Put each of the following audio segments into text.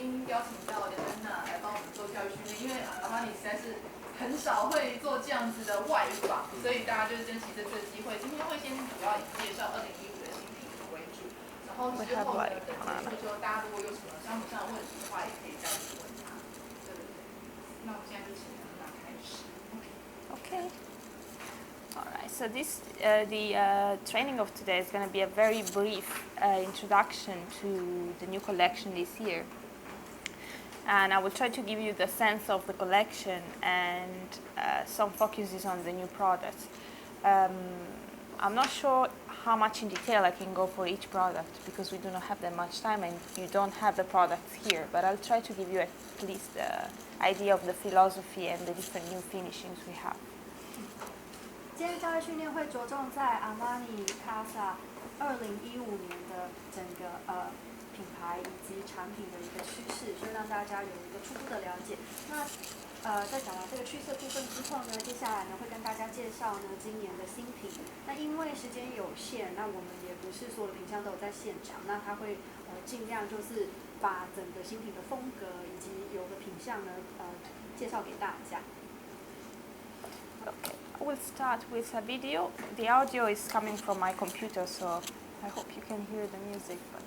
经邀请到梁安娜来帮我们做教育训练，因为Armani实在是很少会做这样子的外访，所以大家就是珍惜这次的机会。今天会先主要以介绍2015的新品为主，然后之后呢，等结束之后，大家如果有什么商品上的问题的话，也可以再去问他。对对对。那我们现在就请梁安娜开始。Okay. All right. So the training of today is going to be a very brief introduction to the new collection this year. And I will try to give you the sense of the collection and some focuses on the new products. I'm not sure how much in detail I can go for each product because we do not have that much time and you don't have the products here, but I'll try to give you at least the idea of the philosophy and the different new finishings we have. 今天教育训练会着重在 Armani Casa 2015年的整个品牌以及产品的一个趋势，所以让大家有一个初步的了解。那在讲完这个趋势部分之后呢，接下来呢会跟大家介绍呢今年的新品。那因为时间有限，那我们也不是所有的品项都有在现场，那他会尽量就是把整个新品的风格以及有的品项呢介绍给大家。Okay. We'll start with a video. The audio is coming from my computer, so I hope you can hear the music. But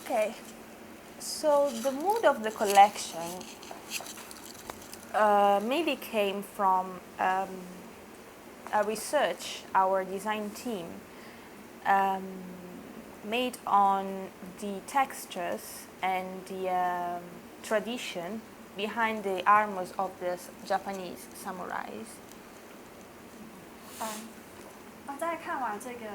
okay, so the mood of the collection maybe came from a research our design team made on the textures and the tradition behind the armors of the Japanese samurais. 在看完这个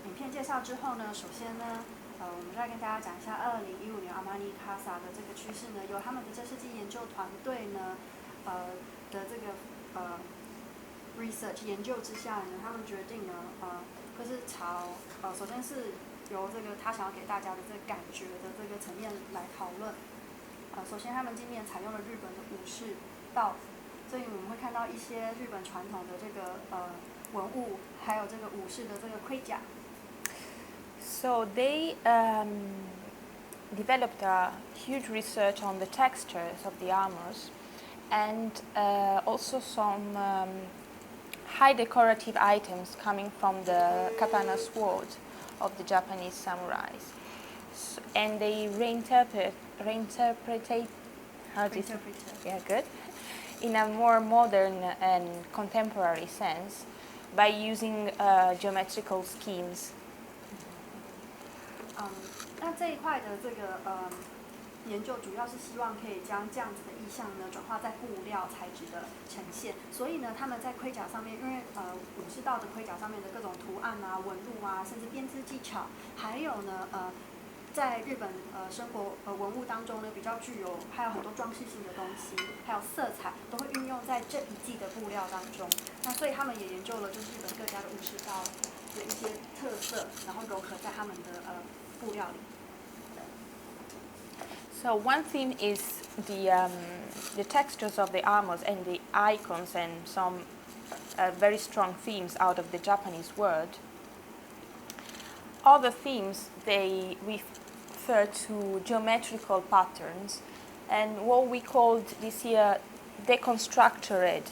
影片介绍之后呢，首先呢，我们再跟大家讲一下2015年 Armani Casa 的这个趋势呢，由他们的设计研究团队呢，的这个research 研究之下呢，他们决定呢，会是朝首先是由这个他想要给大家的这个感觉的这个层面来讨论。首先他们今年采用了日本的武士道，所以我们会看到一些日本传统的这个文物，还有这个武士的这个盔甲。So they developed a huge research on the textures of the armors and also some high decorative items coming from the katana sword of the Japanese samurais. So, and they reinterpreted yeah, good, in a more modern and contemporary sense by using geometrical schemes. 那这一块的这个研究主要是希望可以将这样子的意象呢转化在布料材质的呈现，所以呢他们在盔甲上面，因为武士道的盔甲上面的各种图案啊、纹路啊，甚至编织技巧，还有呢在日本生活文物当中呢比较具有还有很多装饰性的东西，还有色彩都会运用在这一季的布料当中。那所以他们也研究了就是日本各家的武士道的一些特色，然后融合在他们的布料里。So one theme is the textures of the armors and the icons and some very strong themes out of the Japanese world. Other themes, they refer to geometrical patterns and what we called this year deconstructed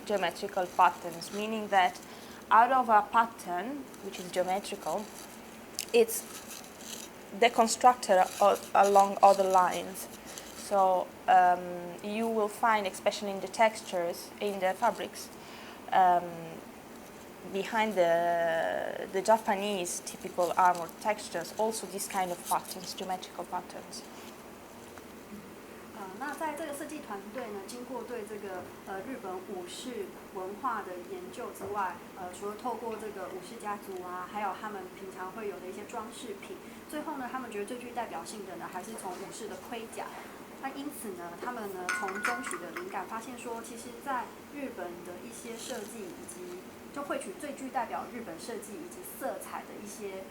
geometrical patterns, meaning that out of a pattern, which is geometrical, it's deconstructed along other lines. So you will find, especially in the textures, in the fabrics, behind the Japanese typical armor textures, also this kind of patterns, geometrical patterns. 那在这个设计团队呢，经过对这个日本武士文化的研究之外，除了透过这个武士家族啊，还有他们平常会有的一些装饰品，最后呢，他们觉得最具代表性的呢，还是从武士的盔甲。那因此呢，他们呢从中取得灵感，发现说，其实在日本的一些设计以及就绘取最具代表日本设计以及色彩的一些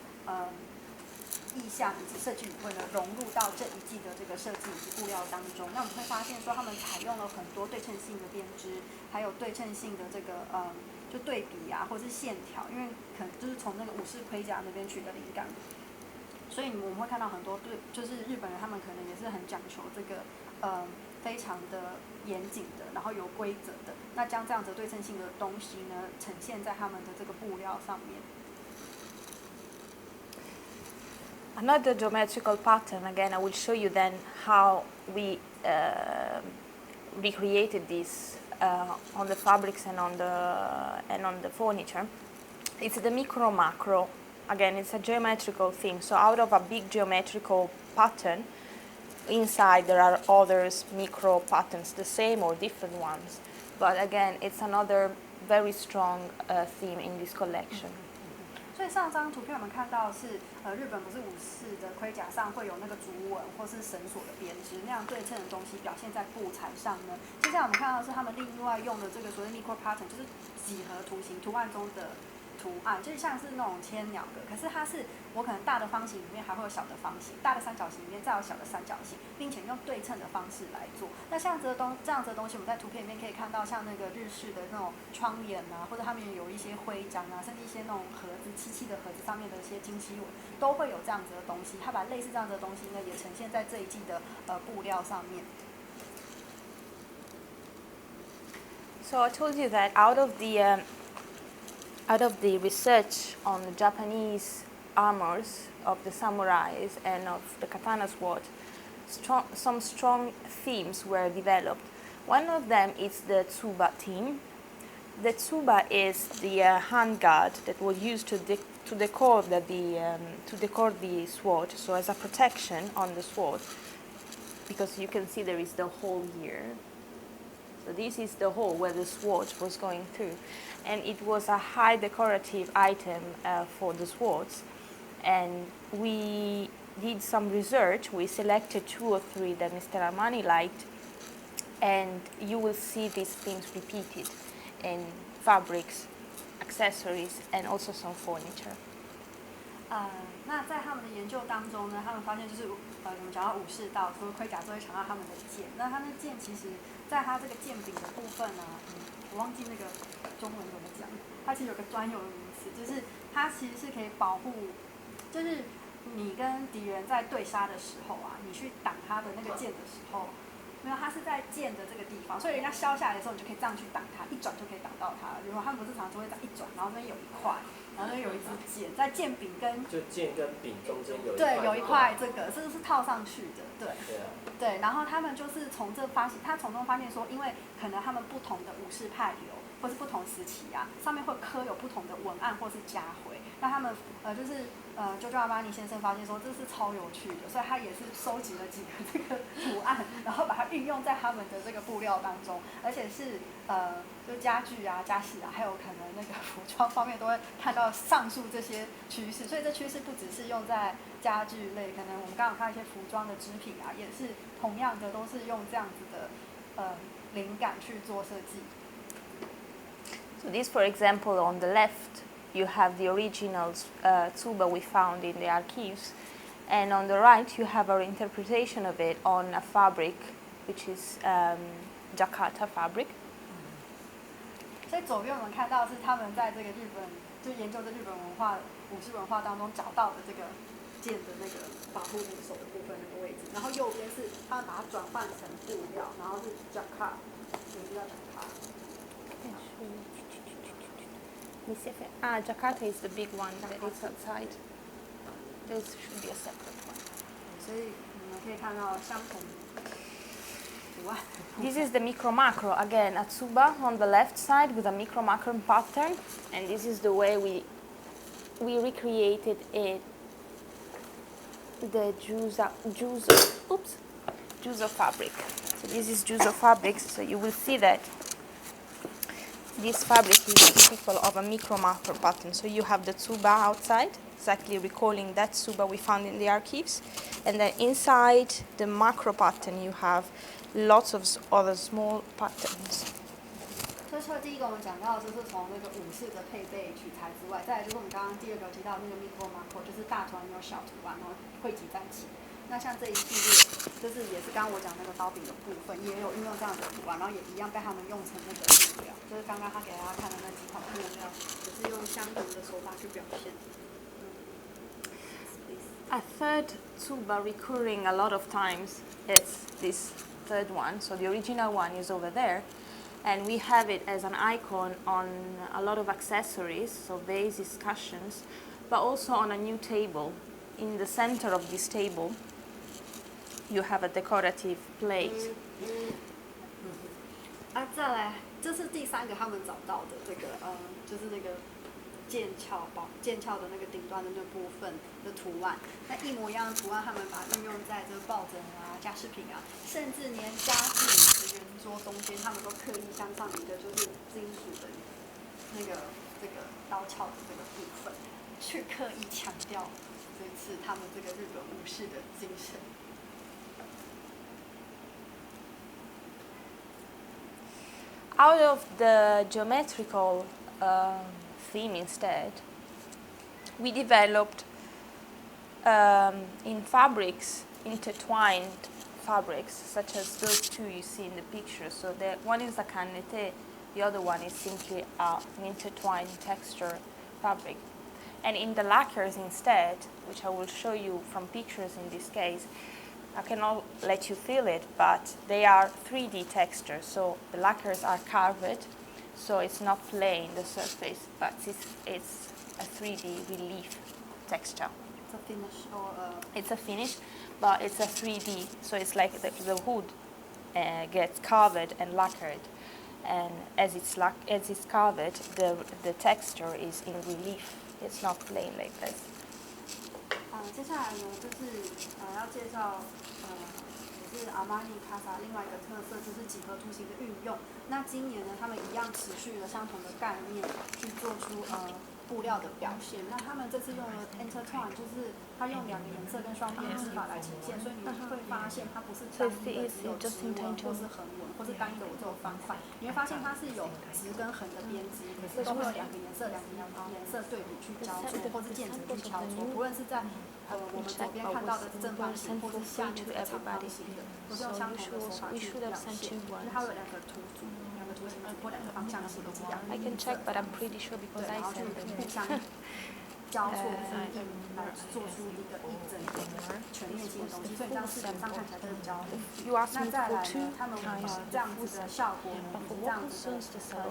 意象以及设计语汇呢，融入到这一季的这个设计以及布料当中。那我们会发现说，他们采用了很多对称性的编织，还有对称性的这个就对比啊，或者是线条，因为可能就是从那个武士盔甲那边取得灵感。所以我们会看到很多就是日本人他们可能也是很讲求这个非常的严谨的，然后有规则的。那将这样子对称性的东西呢，呈现在他们的这个布料上面。Another geometrical pattern, again, I will show you then how we recreated this on the fabrics and on the furniture. It's the micro macro. Again, it's a geometrical theme. So out of a big geometrical pattern, inside there are others micro patterns, the same or different ones. But again, it's another very strong theme in this collection. 所以上张图片我们看到是日本不是武士的盔甲上会有那个竹纹或是绳索的编织，那样对称的东西表现在布材上呢。接下来我们看到的是他们另外用的这个所谓 micro pattern， 就是几何图形图案中的图案，就是像是那种千鸟格，可是它是我可能大的方形里面还会有小的方形，大的三角形里面再有小的三角形，并且用对称的方式来做。那这样子的东西，我们在图片里面可以看到，像那个日式的那种窗帘啊，或者他们有一些徽章啊，甚至一些那种盒子漆的盒子上面的一些金漆纹，都会有这样子的东西。它把类似这样子的东西呢，也呈现在这一季的布料上面。So I told you that out of the research on the Japanese armors of the samurais and of the katana sword, some strong themes were developed. One of them is the tsuba theme. The tsuba is the handguard that was used to decor the sword, so as a protection on the sword, because you can see there is the hole here. So this is the hole where the sword was going through. And it was a high decorative item for the swords. And we did some research. We selected 2 or 3 that Mr. Armani liked. And you will see these themes repeated in fabrics, accessories, and also some furniture. 那在他们的研究当中呢，他们发现就是我们讲到武士道，除了盔甲之外，强调他们的剑。那他们的剑其实，在它这个剑柄的部分呢，我忘记那个中文怎么讲，它其实有个专有的名词，就是它其实是可以保护，就是你跟敌人在对杀的时候啊，你去挡他的那个剑的时候，没有，它是在剑的这个地方，所以人家削下来的时候，你就可以这样去挡它，一转就可以挡到它。比如说他们不是常常会这样一转，然后这边有一块。然后那有一支剑，在剑柄跟就剑跟柄中间有一块，对，有一块这个是套上去的，对，对啊，对。然后他们就是从这发现，他从中发现说，因为可能他们不同的武士派流或是不同时期啊，上面会刻有不同的文案或是家徽，那他们就是JoJo Armani 先生发现说这是超有趣的，所以他也是收集了几个这个图案，然后把它运用在他们的这个布料当中，而且是就家具啊、家饰啊，还有可能那个服装方面都会看到上述这些趋势，所以这趋势不只是用在家具类，可能我们刚刚看一些服装的织品啊，也是同样的都是用这样子的灵感去做设计。So this, for example, on the left, you have the original tsuba we found in the archives, and on the right, you have our interpretation of it on a fabric, which is Jakarta fabric. 所以左边我们看到是他们在这个日本，就研究的日本文化、武士文化当中找到的这个剑的那个保护扶手的部分那个位置，然后右边是他们把它转换成布料，然后是 Jakarta， 也是叫 Jakarta。Jakarta is the big one that is outside. This should be a separate one. 所以你们可以看到相同图案。 This is the micro macro again, a tsuba on the left side with a micro macro pattern, and this is the way we recreated it. The Juzo fabric. So this is Juzo fabric. So you will see that this fabric is typical of a micro macro pattern. So you have the tsuba outside, exactly recalling that tsuba we found in the archives, and then inside the macro pattern you have lots of other small patterns. 所以除了第一个我们讲到的就是从那个武士的配备取材之外，再来就是我们刚刚第二个提到的那个 micro macro， 就是大图案有小图案，然后汇集在一起。那像这一系列，就是也是刚刚我讲那个刀柄的部分，也有运用这样的图案，然后也一样被他们用成那个布料，就是刚刚他给大家看的那几款布料，也是用相同的手法去表现。A third tsuba recurring a lot of times is this third one. So the original one is over there, and we have it as an icon on a lot of accessories, so vases, cushions, but also on a new table. In the center of this table, you have a decorative plate. 再来，这是第三个他们找到的这个就是那个剑鞘的那个顶端的那部分的图案。那一模一样的图案，他们把它运用在这个抱枕啊、家饰品啊，甚至连家具、圆桌中间，他们都刻意镶上一个就是金属的那个这个刀鞘的这个部分，去刻意强调这次他们这个日本武士的精神。Out of the geometrical theme instead, we developed in fabrics, intertwined fabrics, such as those two you see in the picture. So one is a kannete, the other one is simply an intertwined texture fabric. And in the lacquers instead, which I will show you from pictures in this case, I cannot let you feel it, but they are 3D textures. So the lacquers are carved, so it's not plain, the surface, but it's a 3D relief texture. It's a finish or It's a finish, but it's a 3D, so it's like the wood gets carved and lacquered, and as it's carved, the texture is in relief. It's not plain like this. 接下来呢，就是要介绍也是 Armani Casa 另外一个特色，就是几何图形的运用。那今年呢，他们一样持续了相同的概念去做出布料的表现。那他们这次用了 intertwine， 就是它用两个颜色跟双边织法来呈现，所以你会发现它不是单一的只有直纹或是横纹，或是单一的我只有方块。你会发现它是有直跟横的编织，可是都会有两个颜色对比去交错，或是渐层去交错。不论是在我们左边看到的正方形，或是下面的长方形的，都是用相同的手法去表现。因为它有两个图组，两个图形组或两个方向形的这样。I can check, but I'm pretty sure because I sent them. 互相交错呼应来做出一个整个全面性的东西，所以这样视觉上看起来更焦虑。那再来呢，他们这样子的效果呢，这样子的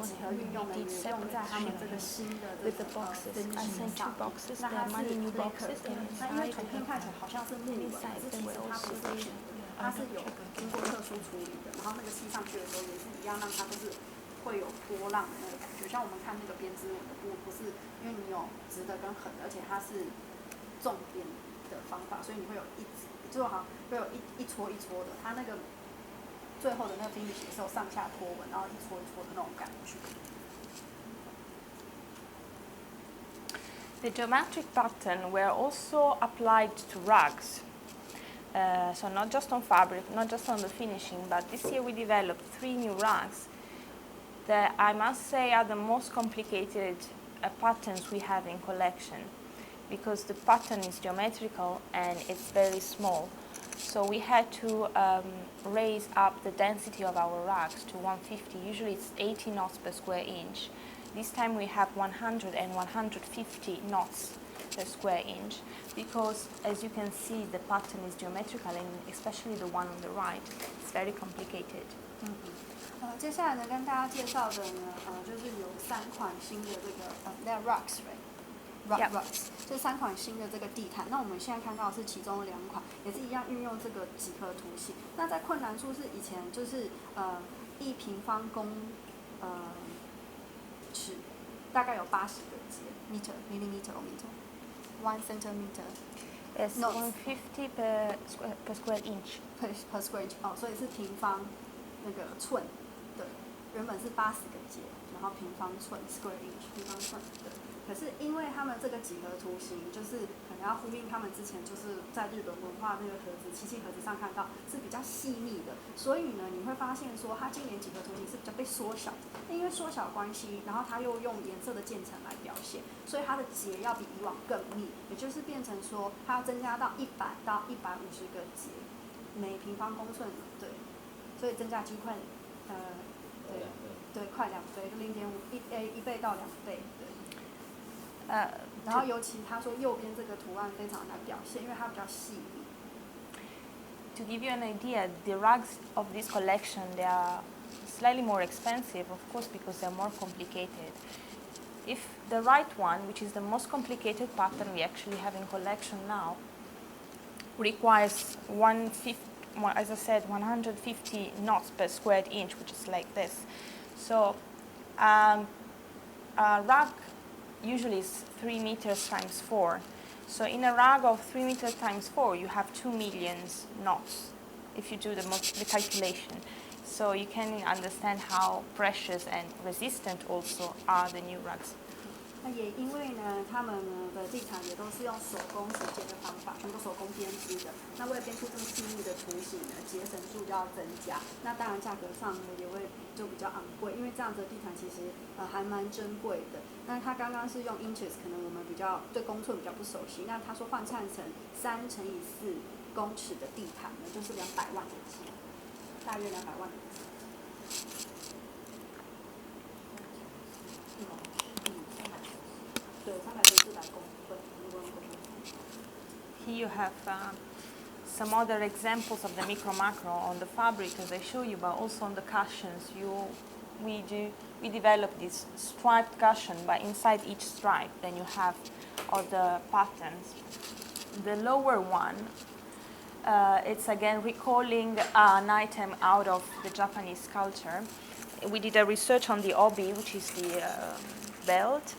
几何运用呢，也用在他们这个新的这个finishing上。那它是 lacquer 的，那因为图片看起来好像是木纹，可是其实它不是，它是有经过特殊处理的，然后那个吸上去的时候也是一样，让它就是会有波浪的那个感觉。像我们看那个编织纹的布，不是因为你有直的跟横的，而且它是重编的方法，所以你会有就好会有一撮一撮的，它那个最后的那个 finish 是有上下拖纹，然后一撮一撮的那种感觉。The geometric pattern were also applied to rugs. So not just on fabric, not just on the finishing, but this year we developed 3 new rugs that I must say are the most complicated patterns we have in collection, because the pattern is geometrical and it's very small. So we had to raise up the density of our rugs to 150. Usually it's 80 knots per square inch. This time we have 100 and 150 knots per square inch because, as you can see, the pattern is geometrical and especially the one on the right, it's very complicated. 接下来呢，跟大家介绍的呢，就是有3款新的这个they're rugs, right? Rugs， 这3款新的这个地毯。那我们现在看到的是其中2款，也是一样运用这个几何图形。那在困难处是以前就是1平方公尺大概有80个节 millimeter or meter 1 centimeter. It's No. 150 per square inch. per square inch 所以是平方那个寸的，原本是80个节，然后平方寸 square inch 平方寸的。可是因为他们这个几何图形，就是可能要呼应他们之前就是在日本文化那个盒子漆器盒子上看到是比较细腻的，所以呢你会发现说它今年几何图形是比较被缩小，因为缩小关系，然后它又用颜色的渐层来表现，所以它的节要比以往更密，也就是变成说它要增加到100到150个节每平方公寸，对，所以增加机会对快2倍，就1倍到2倍，对。然后尤其他说右边这个图案非常难表现，因为它比较细腻。To give you an idea, the rugs of this collection, they are slightly more expensive, of course, because they're more complicated. If the right one, which is the most complicated pattern we actually have in collection now, requires 150 knots per square inch, which is like this. So a rug usually is 3 meters times 4. So in a rug of 3 meters times 4, you have 2 million knots if you do the calculation. So you can understand how precious and resistant also are the new rugs. 那也因为呢，他们呢的地毯也都是用手工实结的方法，全部手工编织的。那为了编出这么细腻的图形呢，节省数就要增加。那当然价格上呢也会就比较昂贵，因为这样子的地毯其实还蛮珍贵的。那他刚刚是用 inches， 可能我们比较对公寸比较不熟悉。那他说换算成3乘以4公尺的地毯呢，就是200万个节，大约200万个节。Here you have some other examples of the micro macro on the fabric as I show you, but also on the cushions. We develop this striped cushion, but inside each stripe then you have other patterns. The lower one, it's again recalling an item out of the Japanese culture. We did a research on the obi, which is the belt.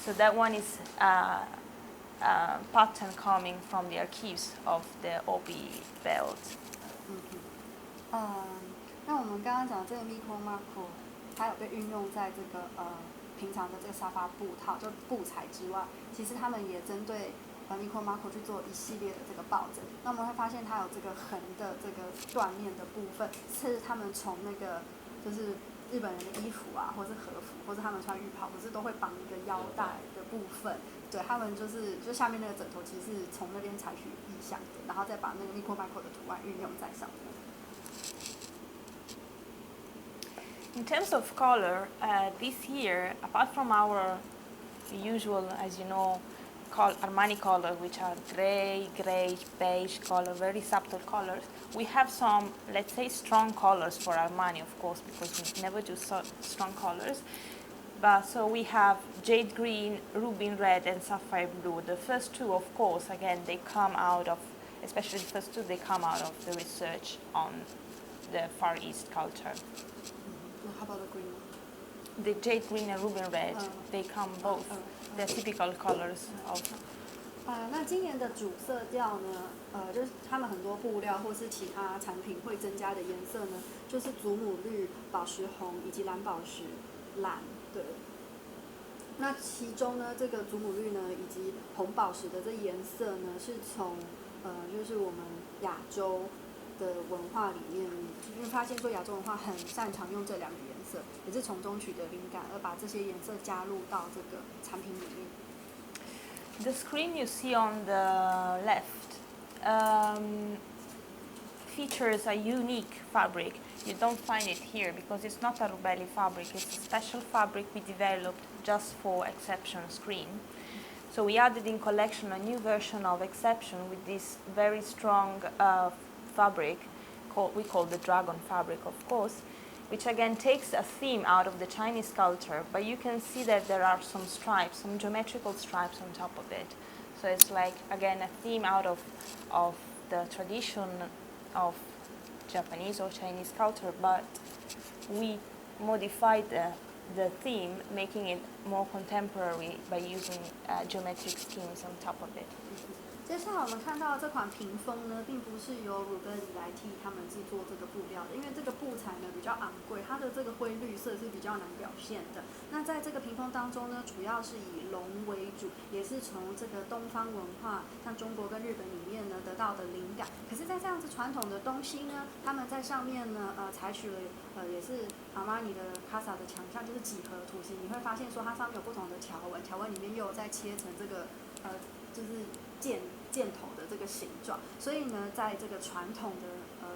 So that one is pattern coming from the archives of the obi belt. 那我们刚刚讲这个 micro macro， 它有被运用在这个平常的这个沙发布套，就布材之外，其实他们也针对micro macro 去做一系列的这个抱枕。那我们会发现它有这个横的这个缎面的部分，是他们从那个就是日本人的衣服啊，或是和服，或是他们穿浴袍，不是都会绑一个腰带的部分。对，他们就下面那个枕头其实是从那边采取意象的，然后再把那个 micro macro 的图案运用在上面。In terms of color, this year, apart from our usual, as you know, Armani color, which are gray, beige color, very subtle colors, we have some, let's say, strong colors for Armani, of course, because we never do strong colors. But so we have jade green, ruby red, and sapphire blue. The first two, of course, again, they come out of, especially the first two, they come out of the research on the Far East culture. How about the green one? The jade green and ruby red, they come both. They're typical colors of. 那今年的主色调呢，就是他们很多布料或是其他产品会增加的颜色呢，就是祖母绿、宝石红以及蓝宝石蓝。对。那其中呢，这个祖母绿呢以及红宝石的这颜色呢，是从就是我们亚洲的文化里面，因为发现说亚洲文化很擅长用这2个颜色，也是从中取得灵感，而把这些颜色加入到这个产品里面。The screen you see on the left features a unique fabric. You don't find it here because it's not a Rubelli fabric. It's a special fabric we developed just for exception screen. So we added in collection a new version of Exception with this very strong fabric, we call the dragon fabric, of course, which again takes a theme out of the Chinese culture, but you can see that there are some stripes, some geometrical stripes on top of it. So it's like, again, a theme out of the tradition of Japanese or Chinese culture, but we modified the theme, making it more contemporary by using geometric schemes on top of it. 接下来我们看到这款屏风呢，并不是由鲁根尼来替他们制作这个布料的，因为这个布材呢比较昂贵，它的这个灰绿色是比较难表现的。那在这个屏风当中呢，主要是以龙为主，也是从这个东方文化，像中国跟日本里面呢得到的灵感。可是，在这样子传统的东西呢，他们在上面呢，采取了也是Armani的 Casa 的强项，就是几何图形。你会发现说它上面有不同的条纹，条纹里面又有再切成这个就是箭头的这个形状，所以呢，在这个传统的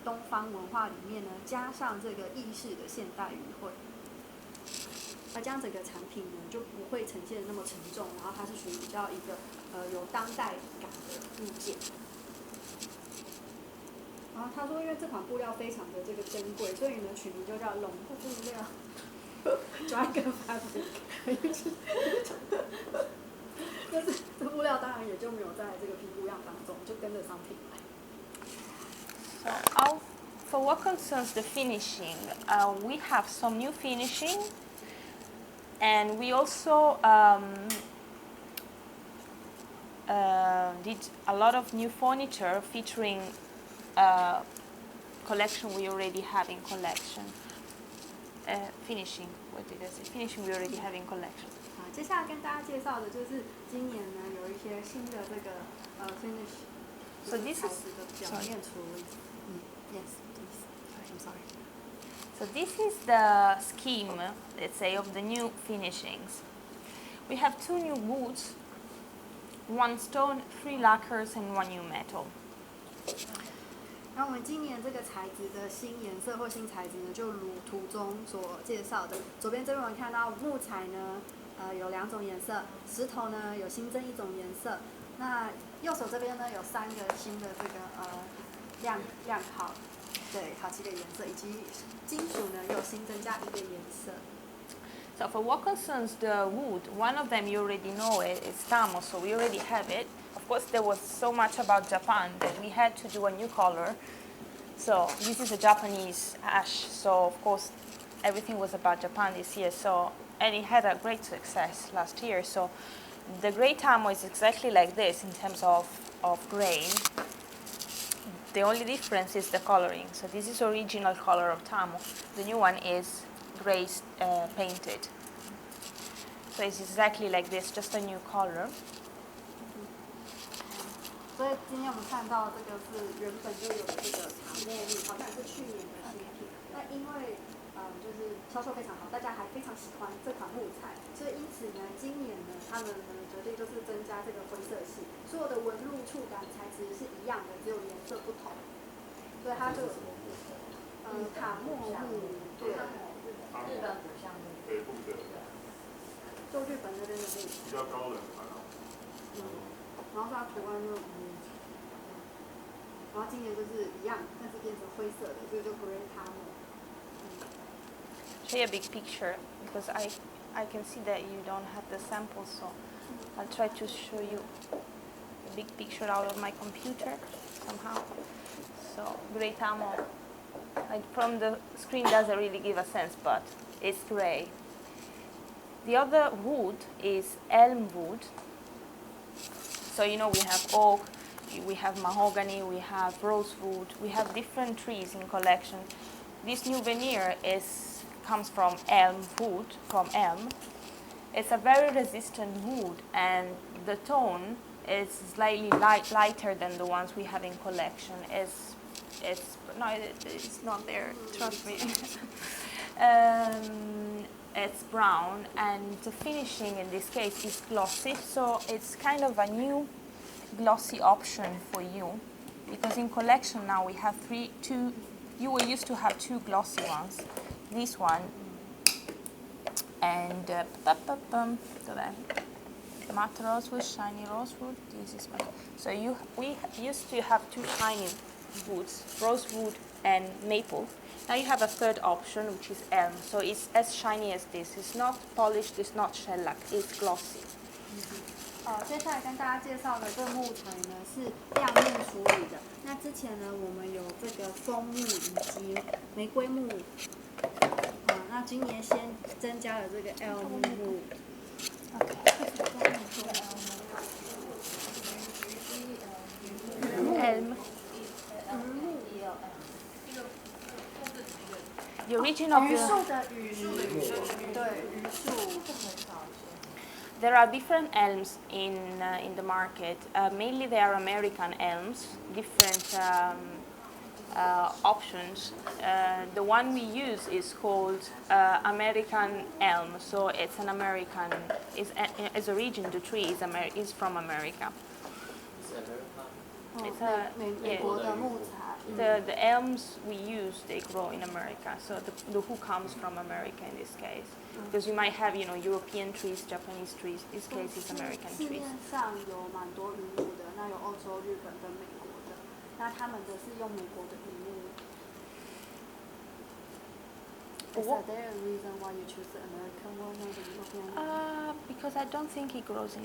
东方文化里面呢，加上这个意式的现代语汇，那这样整个产品呢就不会呈现那么沉重，然后它是属于比较一个有当代感的物件。然后他说，因为这款布料非常的这个珍贵，所以呢取名就叫龙布料 ，Dragon Fabric。但是这布料当然也就没有在这个批布样当中，就跟着商品来。So, for what concerns the finishing, we have some new finishing, and we also did a lot of new furniture featuring collection we already have in collection. Finishing, what did I say? Finishing we already have in collection. 接下来跟大家介绍的就是今年呢有一些新的这个finish， So this is 材质的表面处理。Yes, please. I'm sorry. So this is the scheme, let's say, of the new finishings. We have 2 new woods, 1 stone, 3 lacquers, and 1 new metal. 那我们今年这个材质的新颜色或新材质呢，就如图中所介绍的。左边这边我们看到木材呢，有2种颜色，石头呢有新增1种颜色。那右手这边呢有3个新的这个亮号，对，好7个颜色，以及金属呢有新增加1个颜色。So for what concerns the wood, one of them you already know it, it's tamo, so we already have it. Of course, there was so much about Japan that we had to do a new color. So this is a Japanese ash, so of course everything was about Japan this year. So, and it had a great success last year. So the gray tamo is exactly like this in terms of grain. The only difference is the coloring. So this is original color of tamo. The new one is gray painted. So it's exactly like this, just a new color. 所以今天我们看到这个是原本就有的这个塔莫木，好像是去年的新品。那因为就是销售非常好，大家还非常喜欢这款木材，所以因此呢，今年呢，他们呢决定就是增加这个灰色系，所有的纹路、触感、材质是一样的，只有颜色不同。所以它就塔莫木，对，日本古橡木，北部的，就日本那边的木，比较高冷还好。然后它图案就然后今年就是一样，但是变成灰色的，所以就 gray tamo。Show you a big picture because I can see that you don't have the sample, so I'll try to show you a big picture out of my computer somehow. So gray tamo, like from the screen doesn't really give a sense, but it's gray. The other wood is elm wood. So we have oak, we have mahogany, we have rosewood, we have different trees in collection. This new veneer comes from elm wood, from elm. It's a very resistant wood, and the tone is slightly lighter than the ones we have in collection. It's not there, trust me. It's brown, and the finishing in this case is glossy, so it's kind of a new glossy option for you, because in collection now we have two. You were used to have 2 glossy ones, this one and so then matte rosewood, shiny rosewood. This is one. So we used to have two shiny woods, rosewood and maple. Now you have a third option, which is elm. So it's as shiny as this. It's not polished. It's not shellac. It's glossy. 接下来跟大家介绍的这木材呢是亮面处理的。那之前呢，我们有这个枫木以及玫瑰木，那今年先增加了这个 L 木。Elm. The origin of 榆 the 树的榆，对，榆树。There are different elms in the market. Mainly they are American elms, different options. The one we use is called American elm. So it's an American. Its origin, the tree is from America. It's a 美国的木材。The elms we use, they grow in America. So the who comes from America in this case. Because you might have, European trees, Japanese trees. This case is American 市 trees. 面上有蛮多榆木的，那有欧洲、日本跟美国的，那他们的是用美国的榆木。Is there a reason why you choose the American one or the European? Because I don't think it grows in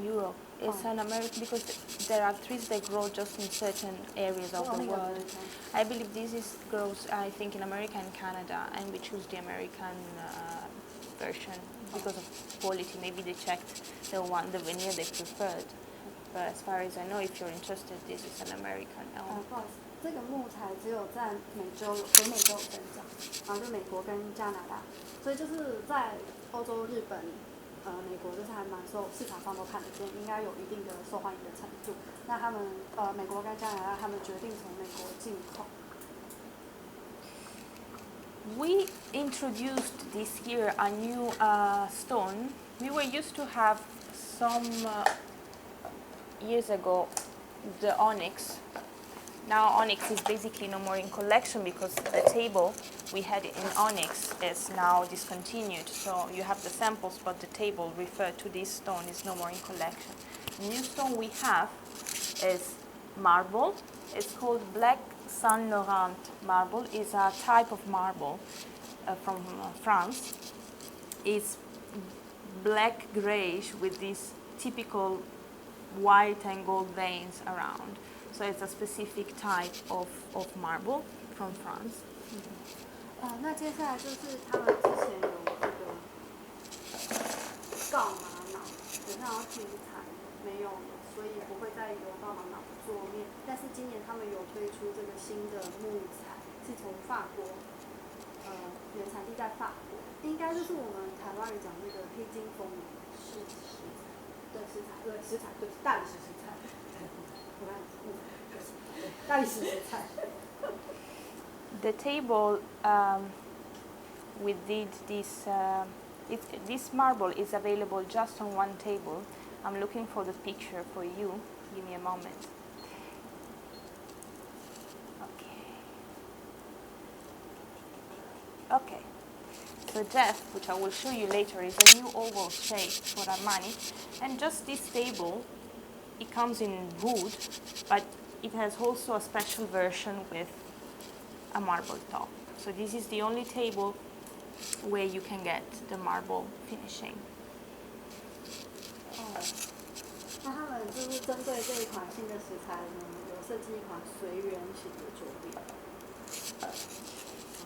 Europe. It's an American because there are trees that grow just in certain areas of the world. I believe grows, I think, in America and Canada, and we choose the American version because of quality. Maybe they checked the veneer they preferred. But as far as I know, if you're interested, this is an American elm. 不好意思，这个木材只有在北美洲有生长，然后就美国跟加拿大，所以就是在欧洲、日本、美国就是还蛮市场上都看得见，应该有一定的受欢迎的程度。那他们美国跟加拿大，他们决定从美国进口。We introduced this year a new stone. We were used to have some years ago the onyx. Now onyx is basically no more in collection because the table we had in onyx is now discontinued. So you have the samples, but the table referred to this stone is no more in collection. The new stone we have is marble. It's called Black Saint Laurent marble. It's a type of marble from France. It's black grayish with these typical white and gold veins around. So it's a specific type of marble from France. 那接下来就是他们之前有这个告玛瑙，好像要停产没有了，所以不会再有告玛瑙的桌面。但是今年他们有推出这个新的木材，是从法国，原产地在法国，应该就是我们台湾人讲那个黑金风石材，对，大理石石材，大理石石材。The table we did this. This marble is available just on one table. I'm looking for the picture for you. Give me a moment. Okay. So Jeff, which I will show you later, is a new oval shape for Armani, and just this table, it comes in wood, but it has also a special version with a marble top. So this is the only table where you can get the marble finishing. 那他们就是针对这一款新的食材呢，有设计一款随缘型的桌面，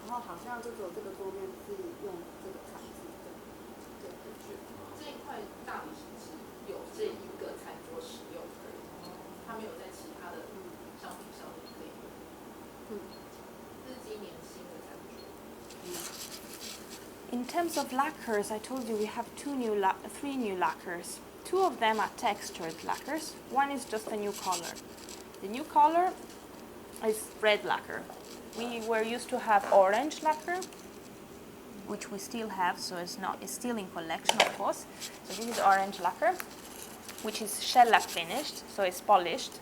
然后好像就只有这个桌面是用这个材质的。对，这一块大理石是有这一个餐桌使用而已，它没有在其他的商品上面可以用。这是今年新的餐桌。In terms of lacquers, I told you we have three new lacquers. Two of them are textured lacquers. One is just a new color. The new color is red lacquer. We were used to have orange lacquer, which we still have, so it's still in collection, of course. So this is orange lacquer, which is shellac finished, so it's polished.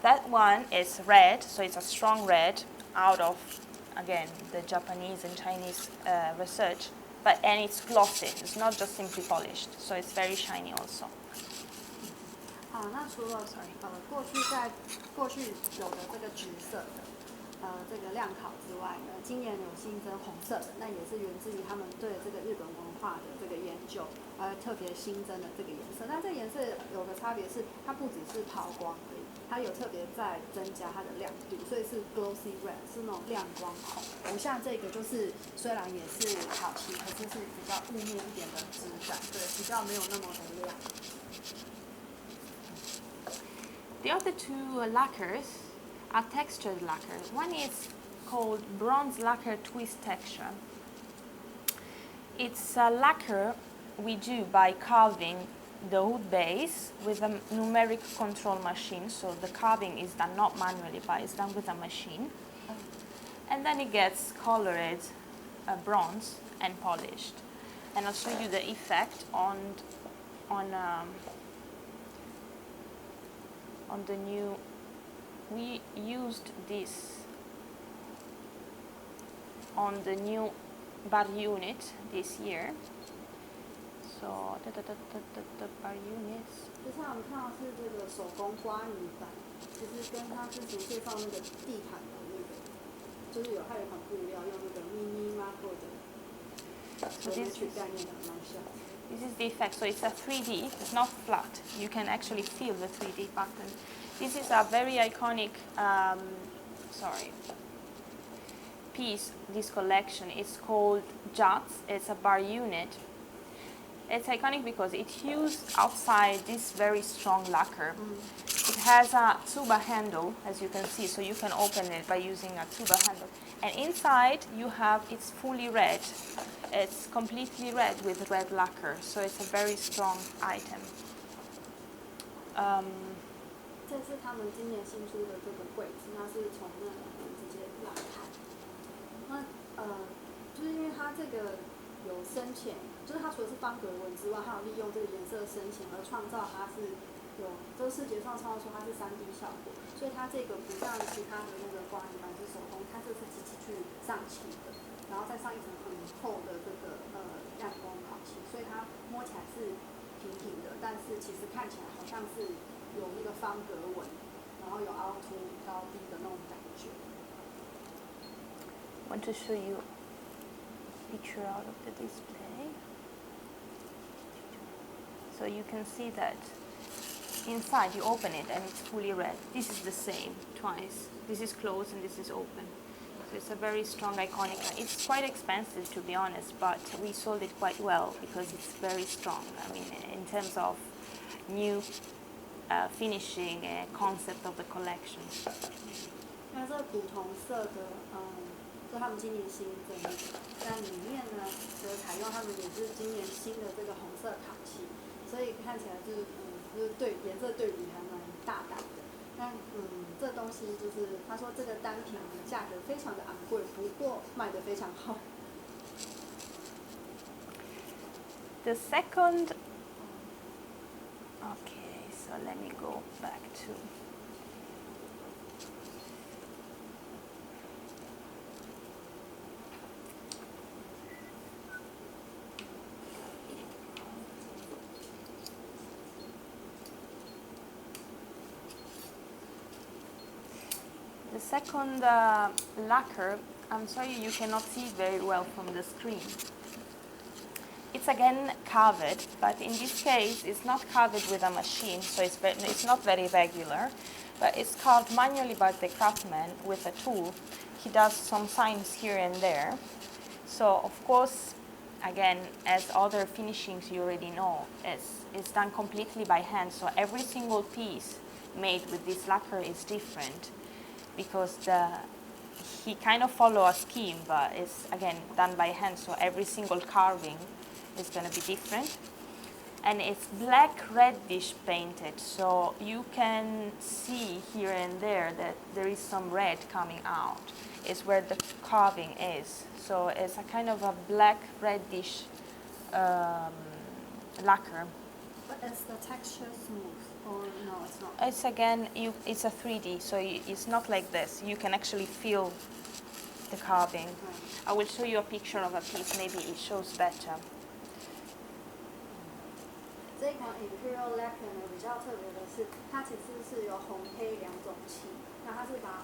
That one is red, so it's a strong red out of, again, the Japanese and Chinese research. and it's glossy. It's not just simply polished, so it's very shiny also. 好，那除了过去有的这个橘色的这个亮烤之外呢，今年有新增红色的，那也是源自于他们对这个日本文化的这个研究，特别新增的这个颜色。那这个颜色有个差别是，它不只是抛光而已，它有特别在增加它的亮度，所以是 glossy red， 是那种亮光红。不像这个就是虽然也是烤漆，可是是比较雾面一点的质感，对，比较没有那么的亮。The other two lacquers are textured lacquers. One is called bronze lacquer twist texture. It's a lacquer we do by carving the wood base with a numeric control machine. So the carving is done not manually, but it's done with a machine. And then it gets colored bronze and polished. And I'll show you the effect on the new. We used this on the new bar unit this year. So the bar units. 接下来我们看到是这个手工刮泥板，就是跟他之前介绍那个地毯的那个，就是它有一款布料用那个咪咪马克的索取概念的蛮像。This is the effect. So it's a 3D. It's not flat. You can actually feel the 3D pattern. This is a very iconic, piece. This collection. It's called Jats. It's a bar unit. It's iconic because it's used outside this very strong lacquer. It has a tuba handle, as you can see, so you can open it by using a tuba handle. And inside you have, it's fully red. It's completely red with red lacquer, so it's a very strong item. 这是他们今年新出的这个柜子，那是从那直接拉开。那就是因为它这个有深浅，就是它除了是方格纹之外，还有利用这个颜色深浅而创造它是有，这视觉上创造出它是3D 效果，所以它这个不像其他的那个刮泥板是手工，它这是机器去上漆的，然后再上一层很厚的这个亮光烤漆，所以它摸起来是平平的，但是其实看起来好像是有那个方格纹，然后有凹凸高低的那种感觉。Want to show you a picture out of the display. So you can see that inside you open it and it's fully red. This is the same twice. This is closed and this is open. So it's a very strong iconic. It's quite expensive to be honest, but we sold it quite well because it's very strong. I mean, in terms of new finishing concept of the collection. 那这个古铜色的，是他们今年新增的，在里面呢，采用他们也是今年新的这个红色烤漆，所以看起来就是对颜色对比还蛮大胆的。但这东西就是他说这个单品的价格非常的昂贵，不过卖得非常好。The second. Okay, so let me go back to. The second lacquer, I'm sorry you cannot see it very well from the screen. It's again carved, but in this case it's not carved with a machine, so it's not very regular, but it's carved manually by the craftsman with a tool. He does some signs here and there. So of course, again, as other finishings you already know, it's done completely by hand, so every single piece made with this lacquer is different. Because he kind of follow a scheme, but it's again done by hand, so every single carving is going to be different. And it's black reddish painted, so you can see here and there that there is some red coming out. It's where the carving is, so it's a kind of a black reddish lacquer. But is the texture smooth? Or no, it's not. It's again, it's a 3D, so it's not like this. You can actually feel the carving. I will show you a picture of a piece, maybe it shows better. 这一款 Imperial Lacquer 呢比较特别的是，它其实是有红黑两种漆，那它是把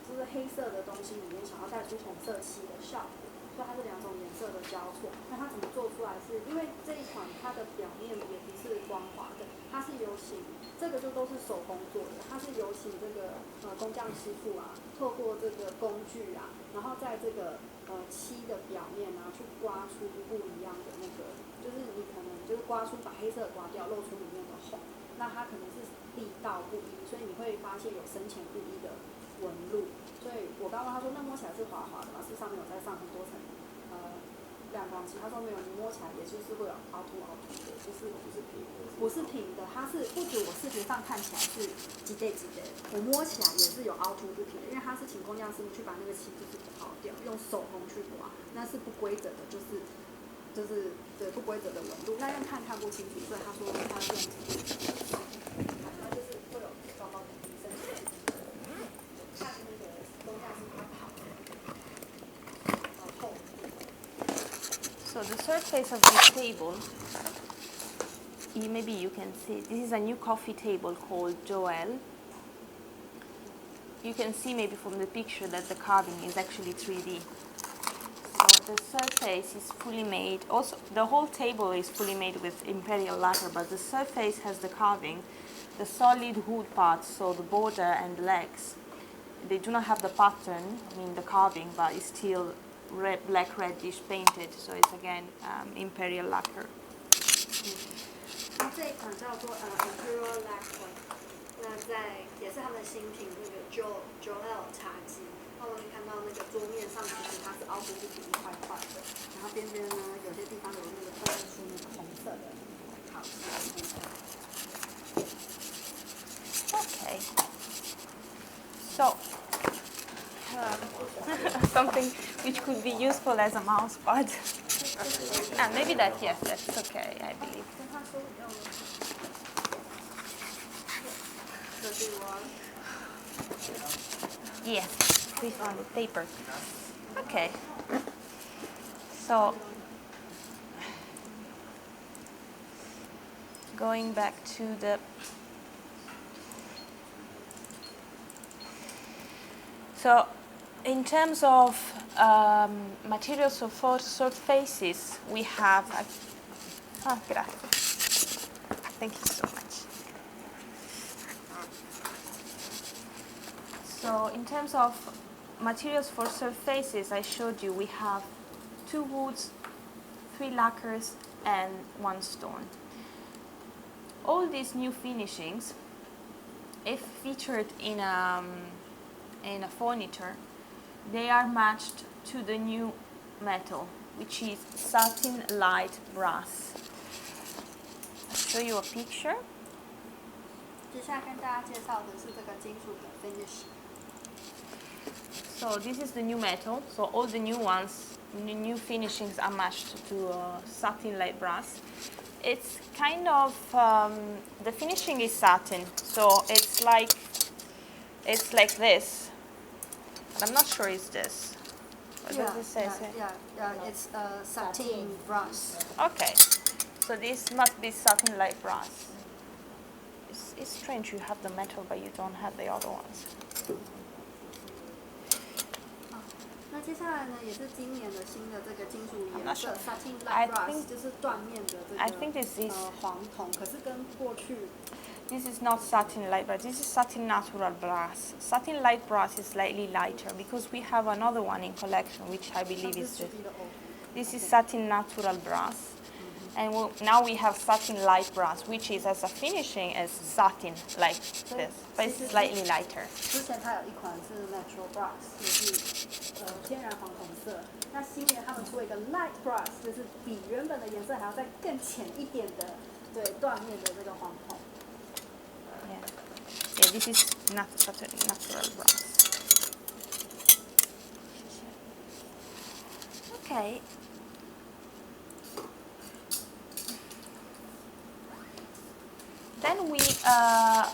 就是黑色的东西里面想要带出红色漆的效果，所以它是两种颜色的交错。那它怎么做出来是？因为这一款它的表面也不是光滑的，它是有请这个就都是手工做的，它是有请这个工匠师傅啊，透过这个工具啊，然后在这个漆的表面啊去刮出不一样的那个，就是你可能就是刮出把黑色刮掉，露出里面的红，那它可能是力道不一，所以你会发现有深浅不一的纹路。所以我刚刚他说那摸起来是滑滑的嘛，是上面有在上很多层亮光漆。他说没有，你摸起来也就是会有凹凸的，就是不是平的，它是不止我视觉上看起来是几对，我摸起来也是有凹凸不平的，因为它是请工匠师傅去把那个漆就是刨掉，用手工去刮，那是不规则的，就是对不规则的纹路，那样看不清楚，所以他说他用它就是会有高高低低深浅，看那个工匠师傅他刨后。So the surface of this table, maybe you can see, this is a new coffee table called Joel. You can see maybe from the picture that the carving is actually 3D. So the surface is fully made, also the whole table is fully made with imperial lacquer, but the surface has the carving, the solid wood parts, so the border and the legs. They do not have the pattern, the carving, but it's still black reddish painted, so it's again imperial lacquer. 那这一款叫做Imperial Lacquer， 那也是他们新品那个 Joel 茶几，那我可以看到那个桌面上其实它是凹凸不平一块块的，然后边边呢有些地方有那个凸出那个红色的好漆。Okay. So. Something which could be useful as a mouse pad. Maybe that, yes, that's okay, I believe. Yes, we found the paper. Okay. So, going back to the So, in terms of materials for surfaces, we have. Grazie. Thank you so much. So, in terms of materials for surfaces, I showed you we have 2 woods, 3 lacquers, and 1 stone. All these new finishings, if featured in a furniture, they are matched to the new metal, which is satin light brass. I'll show you a picture. 接下来跟大家介绍的是这个金属的 finish. So this is the new metal. So all the new ones, new finishings are matched to satin light brass. It's kind of the finishing is satin, so it's like this. But I'm not sure it's this. What does it say? It's satin brass. Okay, so this must be satin light brass. It's strange you have the metal but you don't have the other ones. 那接下来呢，也是今年的新的这个金属颜色 satin light brass， 就是缎面的这个黄铜，可是跟过去。This is not satin light brass, this is satin natural brass. Satin light brass is slightly lighter because we have another one in collection which I believe is this. This is satin natural brass. And now we have satin light brass, which is as a finishing as satin like this, but it's slightly lighter. 之前它有一款是 natural brass， 就是天然黄铜色。那新年他们出了一个 light brass， 就是比原本的颜色还要再更浅一点的，对缎面的这个黄铜。Yeah, this is natural brass. Okay. Then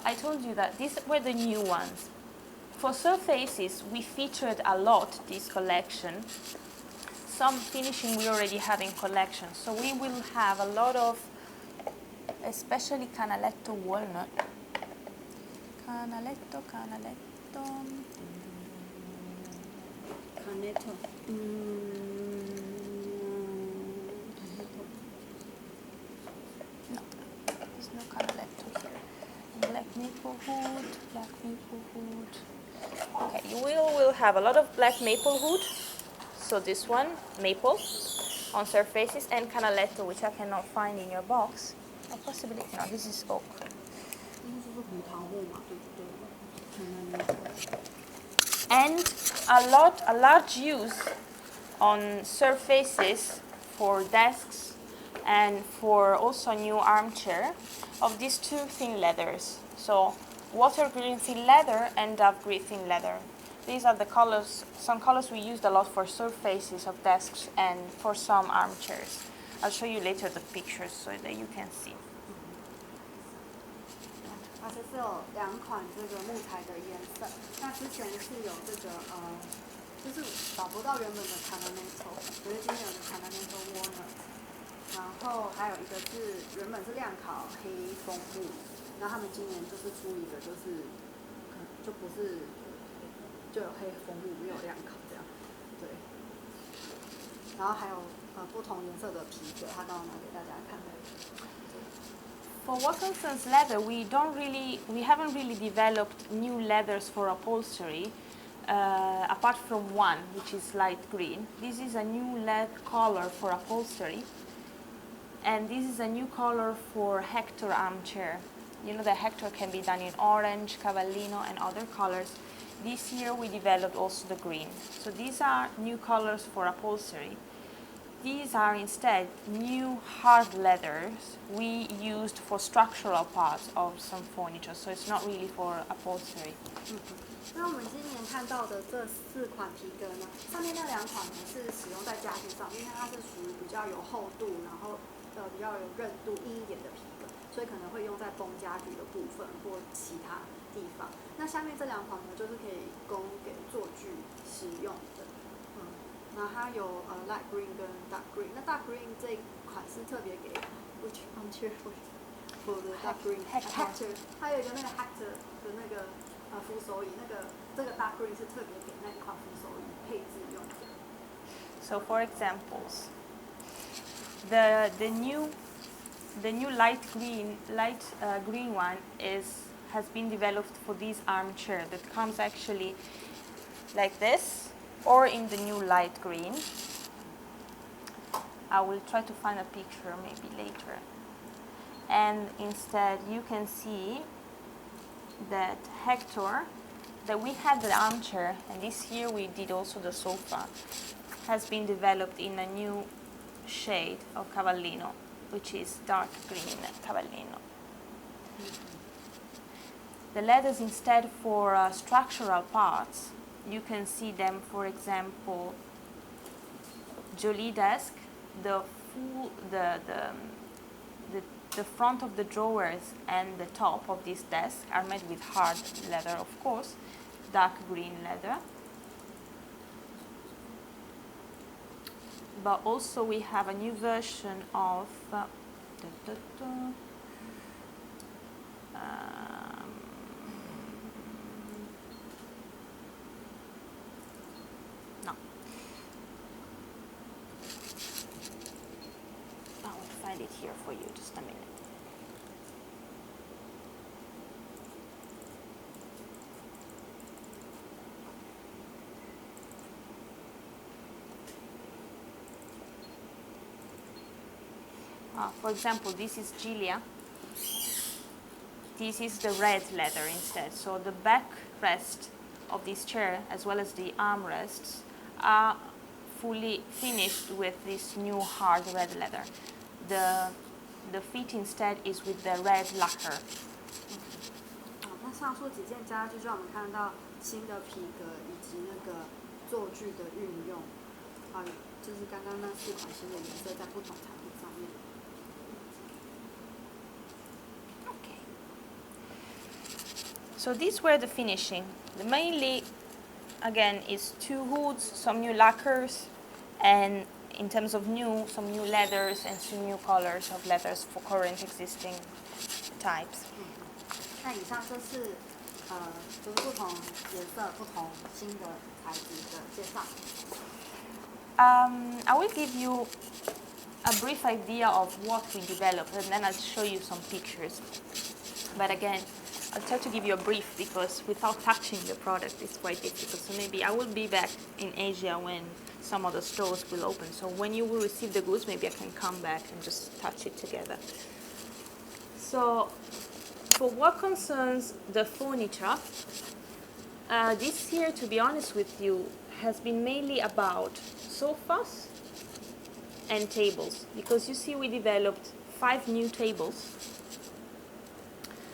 I told you that these were the new ones. For surfaces, we featured a lot this collection. Some finishing we already have in collection. So we will have a lot of, especially canaletto walnut. Canaletto. Cornetto. No, there's no canaletto here. Black maple wood. Okay, you will have a lot of black maple wood. So this one, maple, on surfaces, and canaletto, which I cannot find in your box. Or possibly, no, this is oak. And a large use on surfaces for desks and for also new armchair of these two thin leathers. So water green thin leather and dove green thin leather. These are the colors, some colors we used a lot for surfaces of desks and for some armchairs. I'll show you later the pictures so that you can see. 它这是有2款这个木材的颜色，那之前是有这个就是找不到原本的 Canamento， 可是今天有个 Canamento walnut， 然后还有一个是原本是亮烤黑枫木，那他们今年就是出一个就是就不是就有黑枫木没有亮烤这样，对，然后还有不同颜色的皮革，他刚刚拿给大家看的。For what concerns leather, we haven't really developed new leathers for upholstery, apart from one, which is light green. This is a new leather color for upholstery, and this is a new color for Hector armchair. You know that Hector can be done in orange, cavallino, and other colors. This year we developed also the green. So these are new colors for upholstery. These are instead new hard leathers we used for structural parts of some furniture, so it's not really for upholstery. 那我们今年看到的这4款皮革呢，上面那2款呢是使用在家具上，因为它是属于比较有厚度，然后比较有韧度硬一点的皮革，所以可能会用在绷家具的部分或其他地方。那下面这2款呢，就是可以供给做具使用的。那它有light green 跟 dark green。那 dark green 这一款是特别给 which armchair for the dark green Hector， 它有一个那个 Hector 的那个扶手椅，这个 dark green 是特别给那一款扶手椅配置用的。So for examples, the new light green one has been developed for this armchair that comes actually like this, or in the new light green. I will try to find a picture maybe later. And instead you can see that Hector, that we had the armchair, and this year we did also the sofa, has been developed in a new shade of cavallino, which is dark green cavallino. The leathers instead for structural parts, you can see them, for example, Jolie desk, the front of the drawers and the top of this desk are made with hard leather, of course, dark green leather. But also we have a new version of no. I will find it here for you, just a minute. For example, this is Gilia. This is the red leather instead. So the backrest of this chair, as well as the armrests, are fully finished with this new hard red leather. The feet instead is with the red lacquer. 那上述几件家具就让我们看到新的皮革以及那个座具的运用，就是刚刚那4款新的颜色在不同产品上面。So these were the finishing. Mainly, again, is 2 hoods, some new lacquers, and in terms of new, some new leathers and some new colors of leathers for current existing types. 那以上就是就是不同颜色、不同新的材质的介绍。I will give you a brief idea of what we developed, and then I'll show you some pictures. But again, I'll try to give you a brief because without touching the product, it's quite difficult. So maybe I will be back in Asia when some of the stores will open. So when you will receive the goods, maybe I can come back and just touch it together. So for what concerns the furniture, this year, to be honest with you, has been mainly about sofas and tables, because you see we developed 5 new tables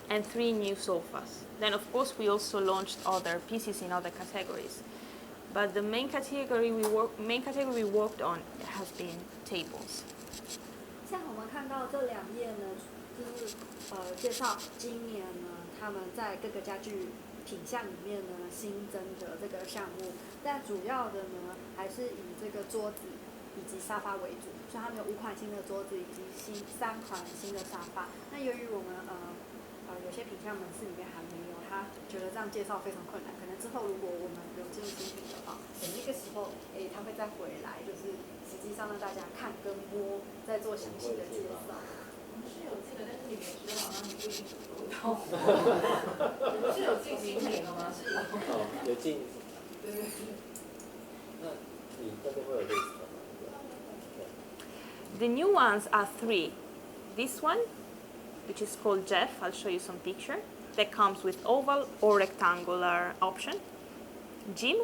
and 3 new sofas. Then of course we also launched other pieces in other categories, but the main category we worked on has been tables. 像我们看到这2页呢，就是介绍今年呢他们在各个家具品项里面呢新增的这个项目，但主要的呢还是以这个桌子以及沙发为主，所以他们有5款新的桌子以及3款新的沙发。那由于我们有些品项门市里面还没有，他觉得这样介绍非常困难，可能之后如果我们有进新品的话，那个时候他会再回来，就是实际上让大家看跟摸，再做详细的介绍。我们是有这个，但是你没知道，好像你不一定读得到。你们是有进新品了吗？是有。有进。对。那你那边会有类似的吗？ The new ones are 3. This one, which is called Jeff, I'll show you some picture, that comes with oval or rectangular option, Jim,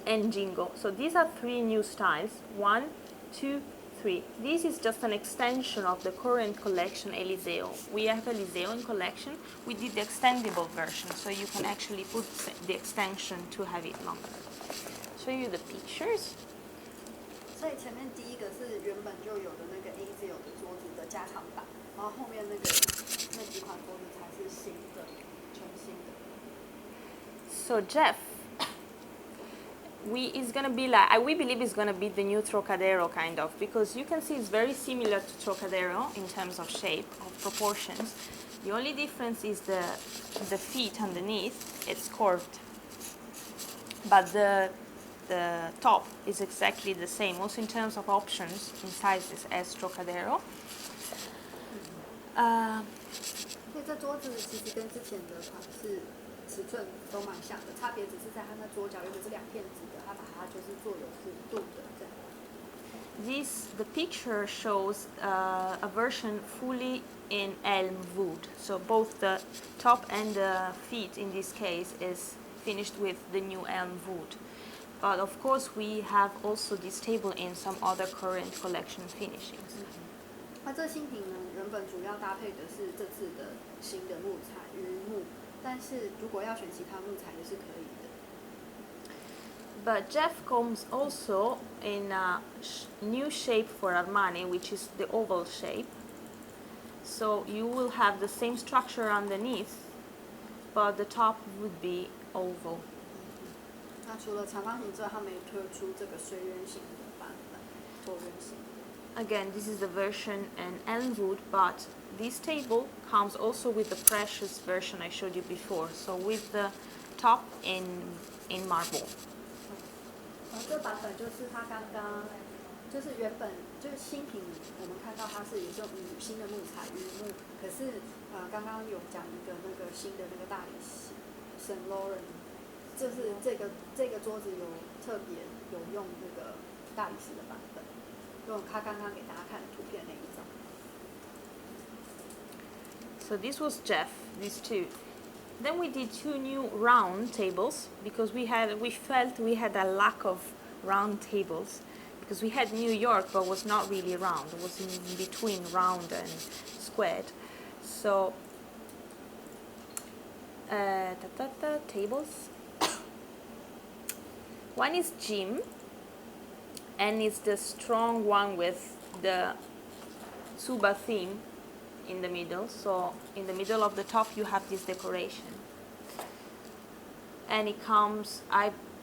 and Jingo. So these are 3 new styles, 1, 2, 3. This is just an extension of the current collection Eliseo. We have Eliseo in collection. We did the extendable version, so you can actually put the extension to have it longer. Show you the pictures. 所以前面第一个是原本就有的那个 Eliseo 的桌子的加长版，然后后面那几款桌子才是新的，全新的。So Jeff, we believe is gonna be the new Trocadero kind of, because you can see it's very similar to Trocadero in terms of shape, of proportions. The only difference is the feet underneath, it's curved. But the top is exactly the same, also in terms of options in sizes as Trocadero. 所以这桌子其实跟之前的款式尺寸都蛮像的，差别只是在它那桌角原本是2片纸的，它把它就是做有弧度的这样。The picture shows a version fully in elm wood. So both the top and the feet in this case is finished with the new elm wood. But of course we have also this table in some other current collection finishings. 那这新品呢，原本主要搭配的是这次的新的木材榆木，但是如果要选其他木材也是可以的。But Jeff comes also in a new shape for Armani, which is the oval shape. So you will have the same structure underneath, but the top would be oval. 那除了长方形之外，他们也推出这个水圆形的版本，椭圆形。Again, this is the version in elm wood, but this table comes also with the precious version I showed you before. So with the top in marble. 这版本就是它刚刚就是原本就是新品，我们看到它是也是用新的木材榆木，可是刚刚有讲一个那个新的那个大理石 Saint Laurent， 就是这个桌子有特别有用那个大理石的版本，用他刚刚给大家看的图片那一张。So this was Jeff, these 2. Then we did 2 new round tables because we felt we had a lack of round tables because we had New York but was not really round. It was in between round and squared. So tables. One is Jim, and it's the strong one with the Tsuba theme in the middle. So in the middle of the top you have this decoration. and it comes,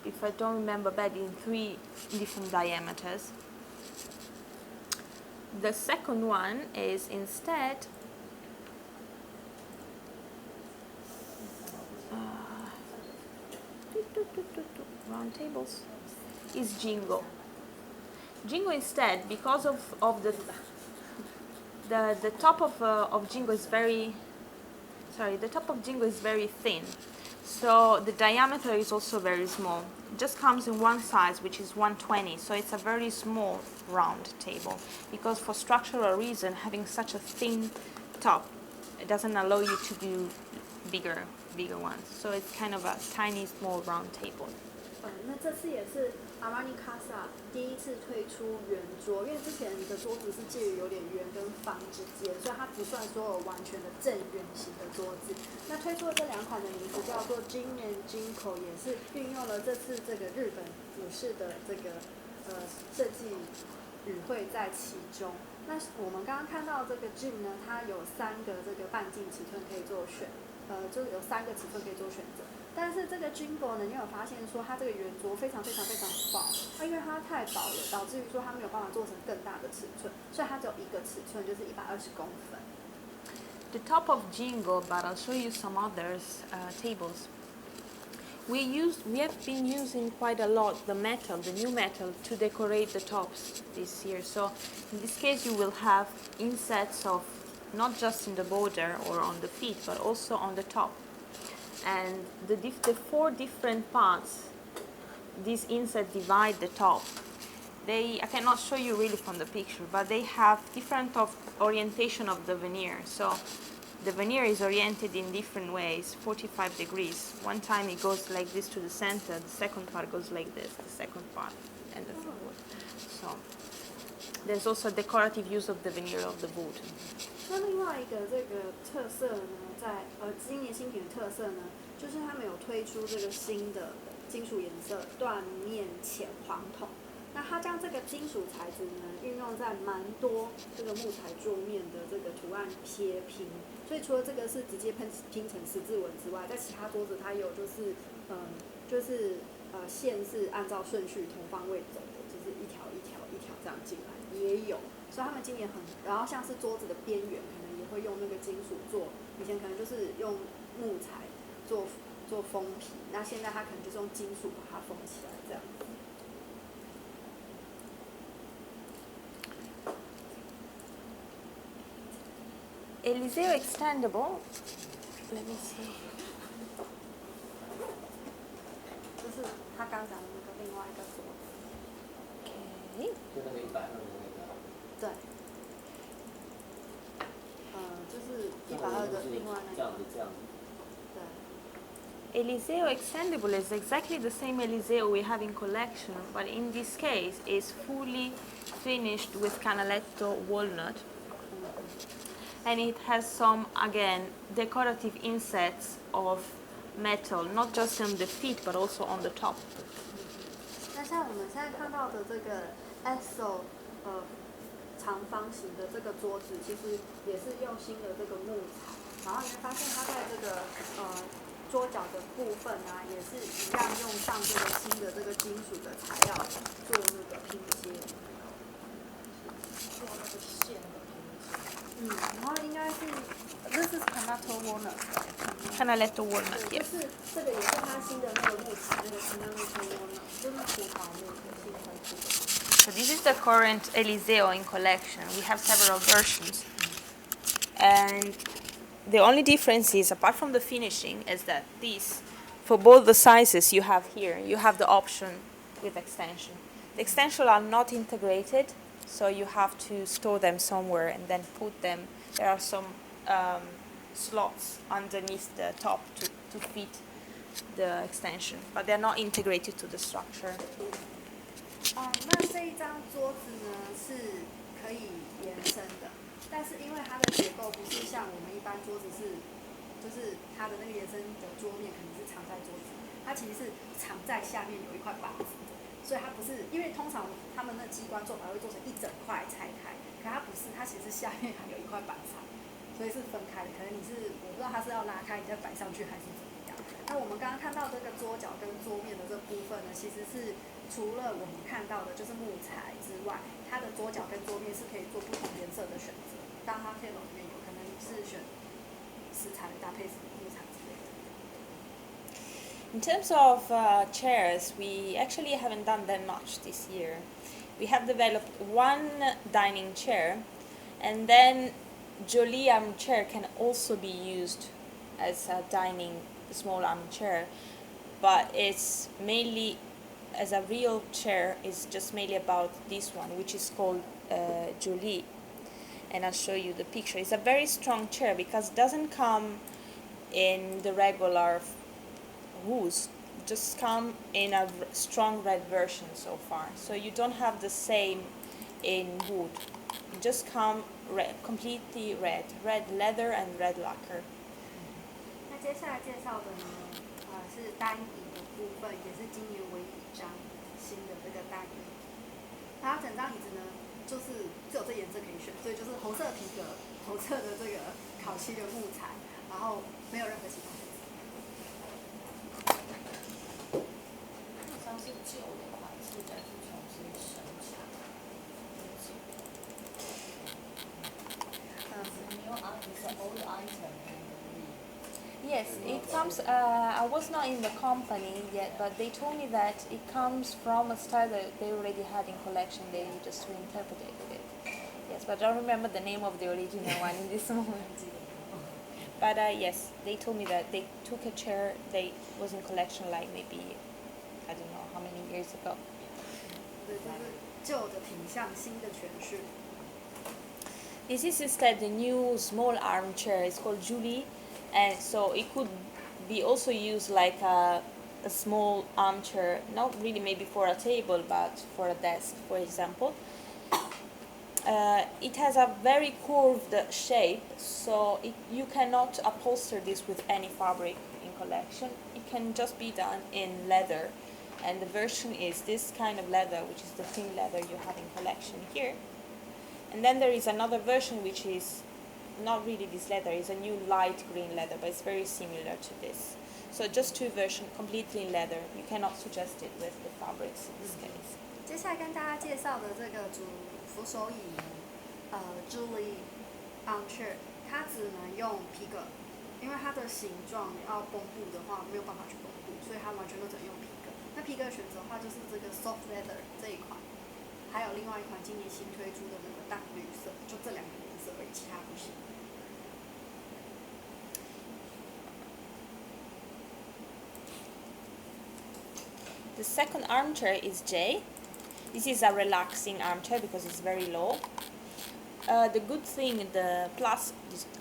if I don't remember bad, in 3 different diameters. The second one is instead round tables is Jingo. Jingo instead, because of the top of Jingo is very the top of Jingo is very thin, so the diameter is also very small. It just comes in one size, which is 120, so it's a very small round table, because for structural reason having such a thin top, it doesn't allow you to do bigger ones, so it's kind of a tiny small round table. 那这次也是 Armani Casa 第一次推出圆桌，因为之前的桌子是介于有点圆跟方之间，所以它不算说完全的正圆形的桌子。那推出的这2款的名字叫做 Jin and Jinko， 也是运用了这次这个日本武士的这个设计语汇在其中。那我们刚刚看到这个 Jin 呢，它有3个这个半径尺寸可以做就是有3个尺寸可以做选择。但是这个 Jingo 呢，你有发现说它这个圆桌非常薄，因为它太薄了，导致于说它没有办法做成更大的尺寸，所以它只有1个尺寸，就是120公分。The top of Jingo, but I'll show you some others tables. We have been using quite a lot the new metal, to decorate the tops this year. So in this case, you will have insets of not just in the border or on the feet, but also on the top. And the 4 different parts, these insets divide the top. I cannot show you really from the picture, but they have different orientation of the veneer. So the veneer is oriented in different ways, 45 degrees. One time it goes like this to the center, the second part goes like this, the second part, and the third one. So there's also decorative use of the veneer of the wood. 那另外一个这个特色呢，在今年新品的特色呢，就是他们有推出这个新的金属颜色缎面浅黄铜。那它将这个金属材质呢，运用在蛮多这个木材桌面的这个图案贴拼。所以除了这个是直接拼成十字纹之外，在其他桌子它有就是线是按照顺序同方位走的，就是一条一条这样进来也有。所以他们今年然后像是桌子的边缘可能也会用那个金属做，以前可能就是用木材做封皮，那现在它可能就是用金属把它封起来这样子。Eliseo extendable. Let me see. 这是他刚讲的那个另外一个桌子。Okay. 就那个120的那个。对。就是120的另外那个。这样子。对。Eliseo extendable is exactly the same Eliseo we have in collection, but in this case is fully finished with canaletto walnut. And it has some, again, decorative insets of metal, not just on the feet, but also on the top. 那像我们现在看到的这个 EXO 长方形的这个桌子，其实也是用新的这个木材，然后你会发现它在这个桌角的部分啊，也是一样用上这个新的这个金属的材料做那个拼接，做那个线的拼接。然后应该是，this is canaletto walnut. Canaletto walnut, yes. 就是这个也是它新的那个木材，那个 canaletto walnut，就是葡萄木的新材质。So this is the current Eliseo in collection. We have several versions. And the only difference is, apart from the finishing, is that these, for both the sizes you have here, you have the option with extension. The extensions are not integrated, so you have to store them somewhere and then put them. There are some slots underneath the top to fit the extension, but they're not integrated to the structure. 那这一张桌子呢是可以延伸的，但是因为它的结构不是像我们一般桌子就是它的那个延伸的桌面可能是藏在桌子，它其实是藏在下面有一块板子，所以它不是，因为通常他们那机关做法会做成一整块拆开，可它不是，它其实下面还有一块板材，所以是分开的。可能我不知道它是要拉开你再摆上去还是怎么样。那我们刚刚看到这个桌角脚跟桌面的这部分呢，其实是除了我们看到的就是木材之外，它的桌脚跟桌面是可以做不同颜色的选择。当它 table 里面有可能是选石材搭配木材之类的。In terms of chairs, we actually haven't done that much this year. We have developed one dining chair, and then Jolie armchair can also be used as a dining small armchair, but it's mainly as a real chair is just mainly about this one, which is called Jolie, and I'll show you the picture. It's a very strong chair because it doesn't come in the regular woods, just come in a strong red version so far. So you don't have the same in wood. You just come completely red leather and red lacquer. 那接下来介绍的呢，是单椅的部分，也是今年唯一一张新的这个单椅。它整张椅子呢，就是只有这颜色可以选，所以就是红色皮革、红色的这个烤漆的木材，然后没有任何其他配色。那张是旧的款式，再去重新生产。New art is an old item. Yes, it comes. I was not in the company yet, but they told me that it comes from a style that they already had in collection. They just reinterpreted it. Yes, but I don't remember the name of the original one in this moment. But yes, they told me that they took a chair that was in collection like maybe I don't know how many years ago. 对，就是旧的品相，新的诠释。This is instead the new small armchair. It's called Julie, and so it could be also used like a small armchair, not really maybe for a table, but for a desk, for example. It has a very curved shape, so you cannot upholster this with any fabric in collection. It can just be done in leather, and the version is this kind of leather, which is the thin leather you have in collection here. And then there is another version which is not really this leather, it's a new light green leather, but it's very similar to this. So just two versions, completely in leather. You cannot suggest it with the fabrics in this case. 接下来跟大家介绍的这个扶手椅呢，Julie Armchair， 它只能用皮革，因为它的形状要绷布的话没有办法去绷布，所以它完全都只能用皮革。那皮革选择的话就是这个 soft leather 这一款，还有另外一款今年新推出的那个淡绿色，就这两个颜色而已，其他不行。The second armchair is J. This is a relaxing armchair because it's very low. The good thing, the plus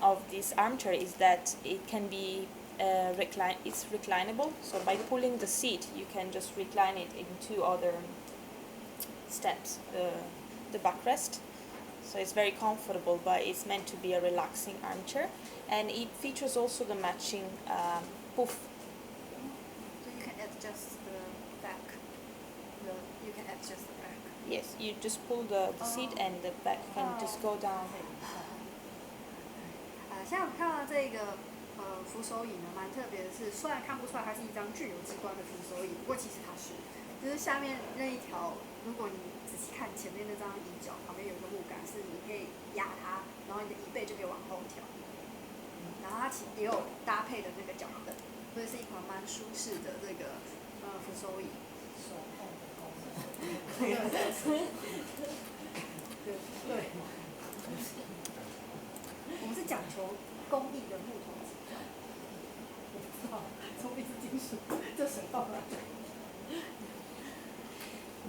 of this armchair is that it can be it's reclinable. So by pulling the seat, you can just recline it in two other steps, the backrest. So it's very comfortable, but it's meant to be a relaxing armchair. And it features also the matching poof. So you can adjust the back. You can adjust the back. Yes, you just pull the seat and the back can just go down. 像我们看到这个扶手椅呢，蛮特别的是，虽然看不出来它是一张具有机关的扶手椅，不过其实它是，就是下面那一条，如果你仔细看前面那张椅脚旁边有一个木杆，是你可以压它，然后你的椅背就可以往后调。然后它也有搭配的那个脚凳，所以是一款蛮舒适的这个扶手椅。对，我们是讲求工艺的木头质感，我不知道，从一直金属这谁到来的。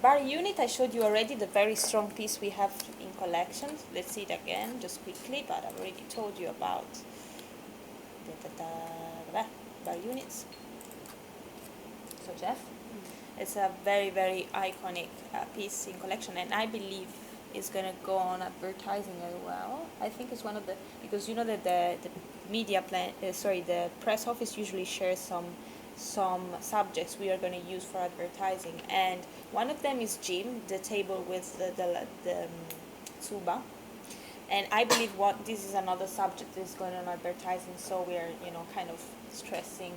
Bar unit, I showed you already the very strong piece we have in collections. Let's see it again, just quickly, but I've already told you about bar units. So Jeff, it's a very, very iconic piece in collection, and I believe it's going to go on advertising very well. I think it's one of the, because you know that the media plan, the press office usually shares some subjects we are going to use for advertising, and one of them is gym, the table with the tsuba, and I believe this is another subject that is going on advertising, so we are kind of stressing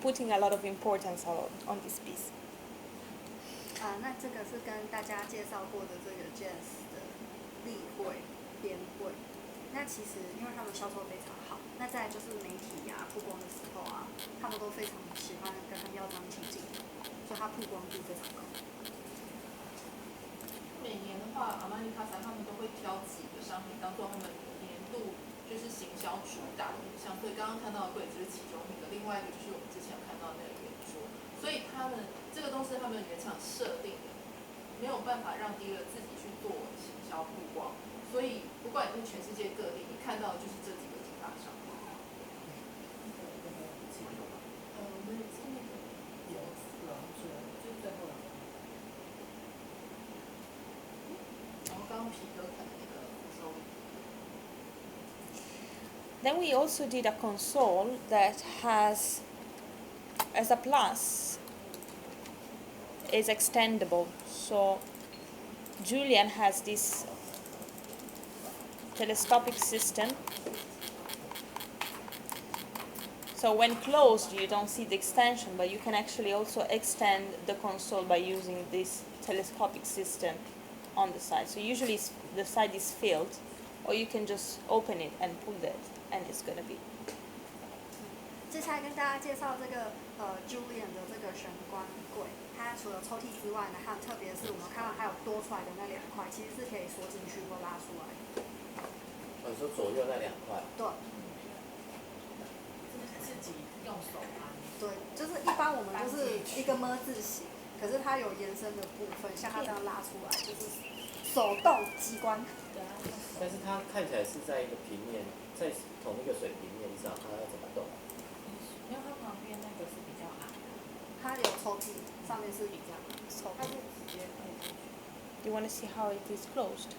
putting a lot of importance on this piece. 那这个是跟大家介绍过的这个 Jazz 的例会、编会。那其实因为他们销售非常好，那再来就是媒体啊曝光的时候啊，他们都非常喜欢跟他们要这样亲近，所以它曝光度非常高。每年的话，Armani Casa 他们都会挑几个商品当做他们年度就是行销主打的品项，所以刚刚看到的柜子是其中一个，另外一个就是我们之前有看到的那个圆桌，所以他们这个都是他们原厂设定的，没有办法让dealer自己去做行销曝光，所以不管你是全世界各地，你看到的就是这几个主打商品。我们是那个有狼嘴，就是最后两个。然后刚刚皮哥看的那个收益。Then we also did a console that has, as a plus, is extendable. So Julian has this telescopic system. So when closed, you don't see the extension, but you can actually also extend the console by using this telescopic system on the side. So usually the side is filled, or you can just open it and pull it, and it's going to be. 接下来跟大家介绍这个Julian 的这个玄关柜，它除了抽屉之外呢，还有特别是我们看到还有多出来的那两块，其实是可以缩进去或拉出来的。你说左右那两块？对。自己用手按。对，就是一般我们就是一个么字形，可是它有延伸的部分，像它这样拉出来就是手动机关。但是它看起来是在一个平面，在同一个水平面上，它要怎么动？因为它旁边那个是比较矮，它有抽屉，上面是比较抽屉。Do you want to see how it is closed?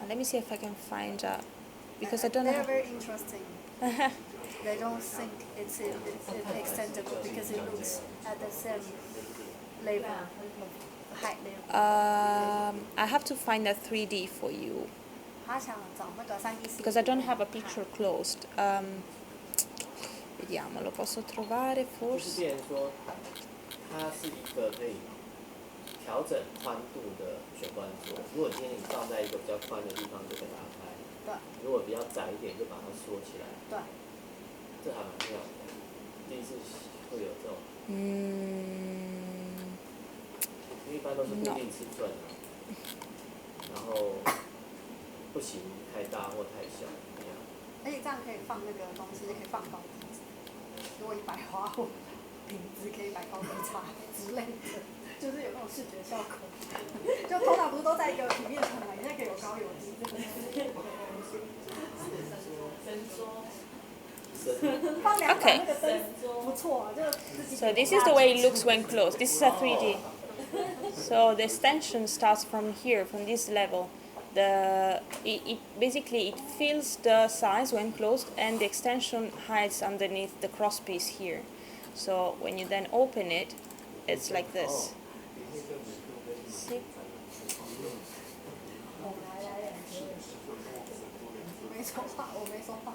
Let me see if I can find because I don't know. They're very interesting. They don't think it's extendable because it looks at the same level, height level. I have to find a 3D for you 他想找那个3D because I don't have a picture closed. Vediamo, lo posso trovare 就是 forse. 变成说，它是一个可以调整宽度的玄关桌。如果今天你放在一个比较宽的地方，就可以打开。对。如果比较窄一点，就把它缩起来。对。这还蛮妙的，第一次会有这种。因为一般都是固定尺寸的，然后不行太大或太小那样。而且这样可以放那个东西，可以放高低。如果100花或瓶子可以摆高低差之类的，就是有那种视觉效果。就通常不是都在一个平面上嘛，你那个有高有低，这个放两把那个灯不错，就自己。So this is the way it looks when closed. This is a 3D. So the extension starts from here, from this level. It basically it fills the size when closed, and the extension hides underneath the crosspiece here. So when you then open it, it's like this. See? 没说话，我没说话。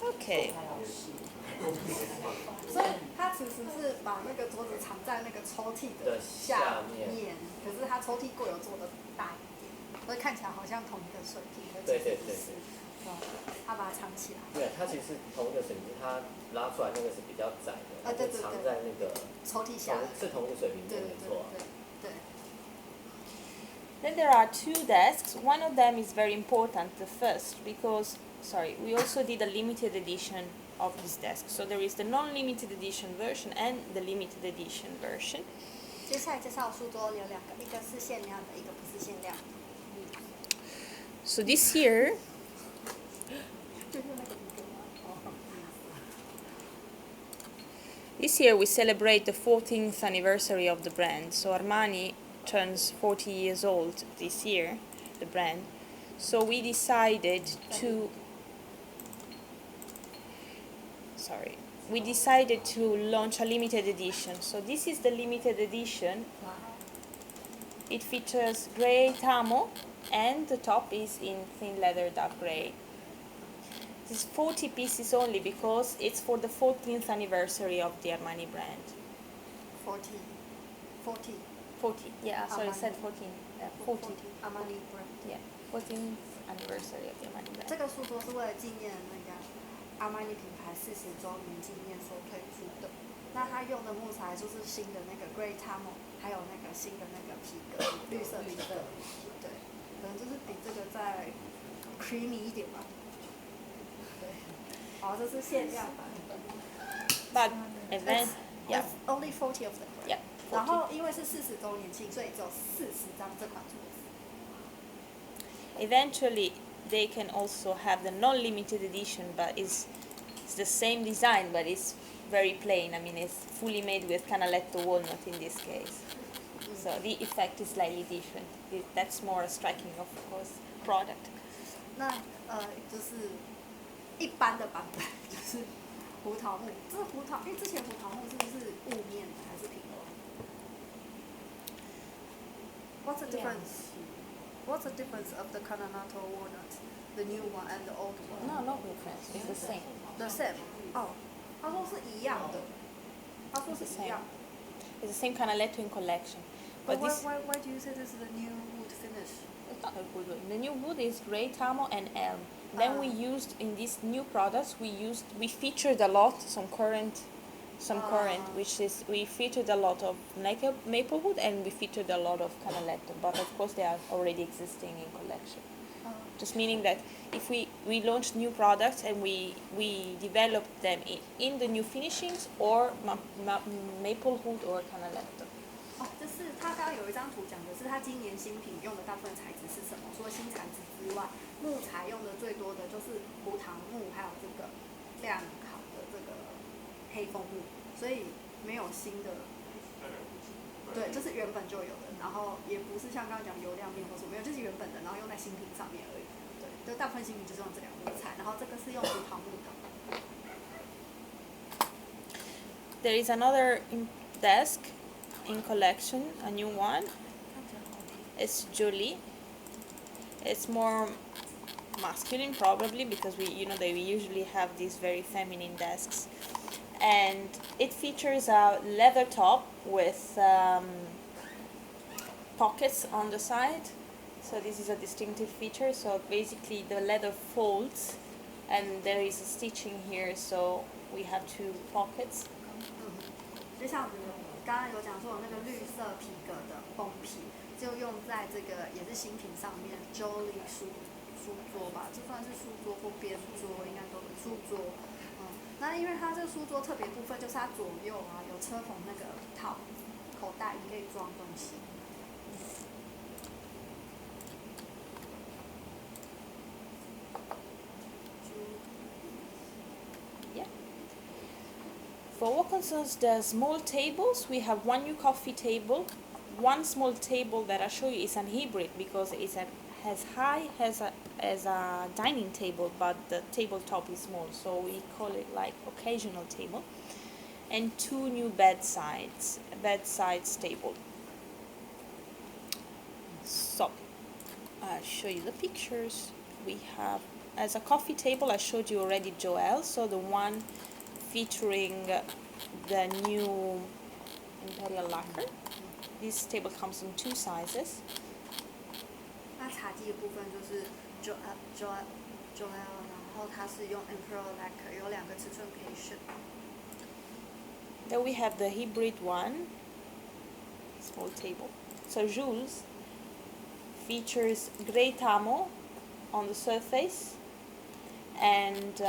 Okay. 所以它其实是把那个桌子藏在那个抽屉的下面，可是它抽屉柜有做的大一点，所以看起来好像同一个水平，对对对。它把它藏起来。对，它其实同一个水平，它拉出来那个是比较窄的，它就藏在那个抽屉下，是同一个水平面，没错。对。Then there are 2 desks. One of them is very important, the first, because we also did a limited edition of this desk. So there is the non-limited edition version and the limited edition version. 接下来介绍书桌有2个，一个是限量的，一个不是限量。So this year, we celebrate the 14th anniversary of the brand. So Armani turns 40 years old this year, the brand. So we decided to launch a limited edition. So this is the limited edition. It features grey tamo, and the top is in thin leather dark grey. This is 40 pieces only because it's for the 14th anniversary of the Armani brand. 40. 40, yeah, sorry, I Armani. said 14. 40. Armani brand。 Yeah, 14th anniversary of the Armani 这 brand. 个书桌是为了纪念那个阿玛尼品牌40周年纪念所推出的。那它用的木材就是新的那个 Grey Tamo， 还有那个新的那个皮革，绿色皮革。对，可能就是比这个再 creamy 一点吧。对，好，这是限量版。But event, yeah, It's only 40 of them. yeah. 然 40. 后因为是40周年庆，所以只有40张这款桌子。Eventually, they can also have the non-limited edition, but it's the same design, but it's very plain. I mean, it's fully made with canaletto walnut in this case. So the effect is slightly different. That's more striking, of course, product. 那就是一般的版本就是胡桃木，这是胡桃，因为之前胡桃木是不是雾面的还是平的 ？What's the difference? What's the difference of the Cananato walnut, the new one and the old one? No, no difference. It's the same. The same. 哦，他说是一样的，他说是一样的。 It's the same canaletto in collection. But But this why do you say this is the new wood finish? it's not a good one. The new wood is grey tamo and elm. Then we used in these new products we featured a lot some currant, which is we featured a lot of maple wood and we featured a lot of canaletto. But of course they are already existing in collection. Just meaning that if we launch new products and we develop them in the new finishings or maple wood or canaletto. 哦，就是他刚刚有一张图讲的是他今年新品用的大部分材质是什么？除了新材质之外，木材用的最多的就是胡桃木，还有这个亮烤的这个黑枫木，所以没有新的。对，就是原本就有的，然后也不是像刚刚讲油亮面或什么，没有，就是原本的，然后用在新品上面而已。对，就大部分新品就是用这两木材，然后这个是用胡桃木的。There is another desk in collection, a new one. It's Jolie. It's more masculine probably because we usually have these very feminine desks, and it features a leather top with pockets on the side. So this is a distinctive feature. So basically the leather folds, and there is a stitching here. So we have two pockets. 就像刚刚有讲说有那个绿色皮革的封皮，就用在这个也是新品上面 ，Jolie 书桌吧，这算是书桌或边桌，应该都是书桌。那因为它这个书桌特别部分就是它左右啊有车缝那个套口袋，你可以装东西。For what concerns the small tables, we have one new coffee table. One small table that I show you is an hybrid because it's as a dining table, but the tabletop is small, so we call it like occasional table. And two new bedsides table. So I'll show you the pictures. We have as a coffee table. I showed you already Joelle, so the one featuring the new imperial lacquer. This table comes in two sizes. 那茶几的部分就是 Joelle， 然后它是用 imperial lacquer， 有两个尺寸可以选。Then we have the hybrid one, small table. So Jules features grey tamo on the surface, and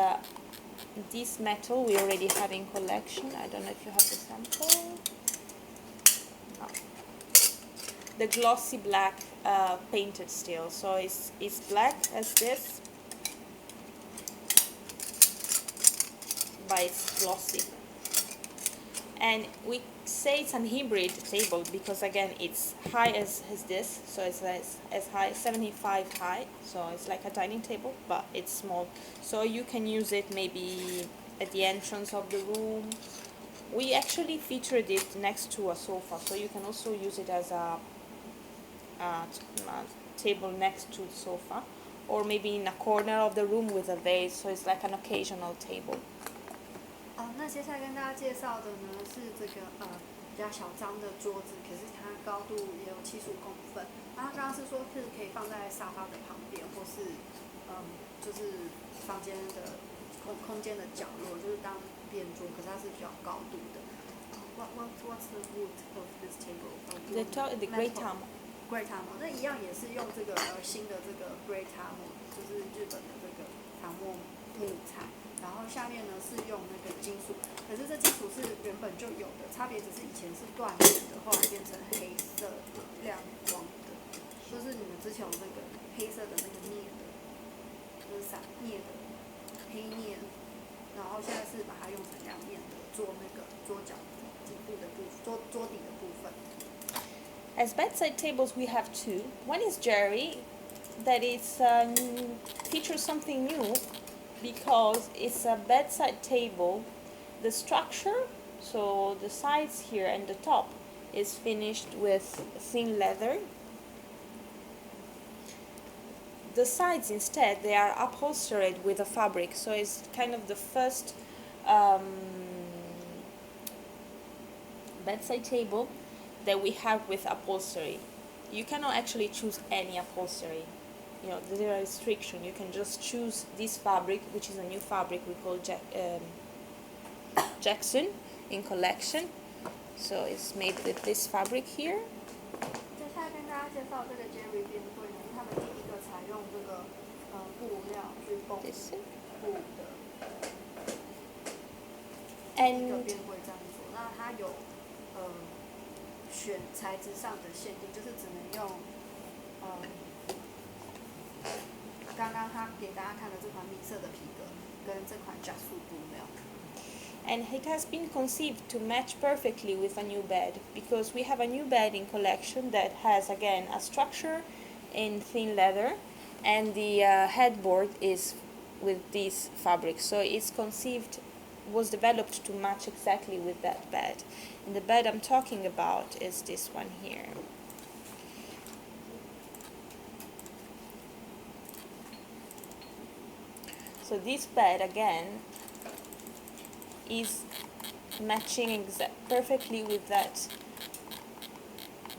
this metal we already have in collection. I don't know if you have the sample. No. The glossy black painted steel. So it's black as this, but it's glossy. And we say it's an hybrid table because again it's high as this, so it's as high as 75 high, so it's like a dining table but it's small, so you can use it maybe at the entrance of the room. We actually featured it next to a sofa, so you can also use it as a table next to the sofa, or maybe in a corner of the room with a vase, so it's like an occasional table. 那接下来跟大家介绍的呢是这个比较小张的桌子，可是它高度也有75公分。那刚刚是说是可以放在沙发的旁边，或是就是房间的空间的角落，就是当边桌，可是它是比较高度的。What's the wood of this table? The Great Tamo. Great Tamo， 那一样也是用这个新的这个 Great Tamo， 就是日本的这个檀木材。然后下面呢是用那个金属，可是这金属是原本就有的，差别只是以前是缎面的，后来变成黑色亮光的，就是你们之前有那个黑色的那个镍的，就是闪镍的黑镍，然后现在是把它用成亮面的做那个桌脚底部的桌底的部分。As bedside tables, we have two. One is Jerry, that is features something new. Because it's a bedside table, the structure, so the sides here and the top, is finished with thin leather. The sides instead, they are upholstered with a fabric, so it's kind of the first bedside table that we have with upholstery. You cannot actually choose any upholstery. You know, there's a restriction. You can just choose this fabric, which is a new fabric we call Jackson in collection. So it's made with this fabric here. 接下来跟大家介绍这个 Jerry 边柜呢，他们第一个采用这个布料去缝布的。一个边柜这样做，那它有选材质上的限定，就是只能用刚刚他给大家看的这款米色的皮革跟这款加速布料。And it has been conceived to match perfectly with a new bed, because we have a new bed in collection that has again a structure in thin leather, and the headboard is with this fabric. So it's was developed to match exactly with that bed. And the bed I'm talking about is this one here. So this bed again is matching perfectly with that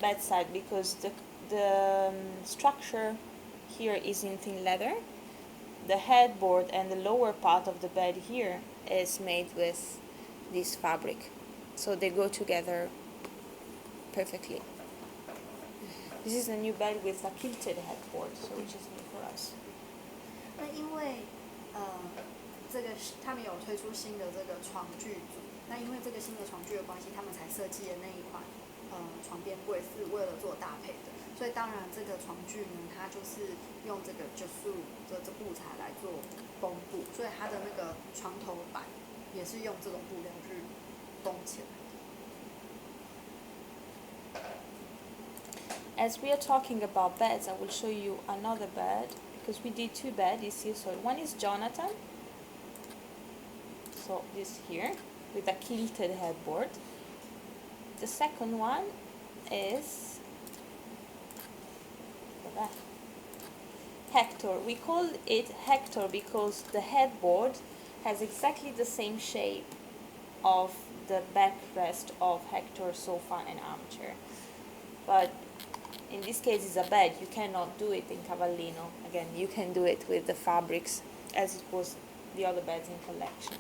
bedside, because the structure here is in thin leather. The headboard and the lower part of the bed here is made with this fabric, so they go together perfectly. This is a new bed with a kilted headboard, so which is new for us. 那因为这个他们有推出新的这个床具组，那因为这个新的床具的关系，他们才设计的那一款床边柜是为了做搭配的，所以当然这个床具呢，它就是用这个就是这布材来做绷布，所以它的那个床头板也是用这种布料去绷起来。As we are talking about beds, I will show you another bed, because we did two beds this year. So one is Jonathan, so this here, with a kilted headboard. The second one is Hector. We call it Hector because the headboard has exactly the same shape of the backrest of Hector's sofa and armchair. But in this case it's a bed, you cannot do it in Cavallino. Again, you can do it with the fabrics as it was the other beds in collection.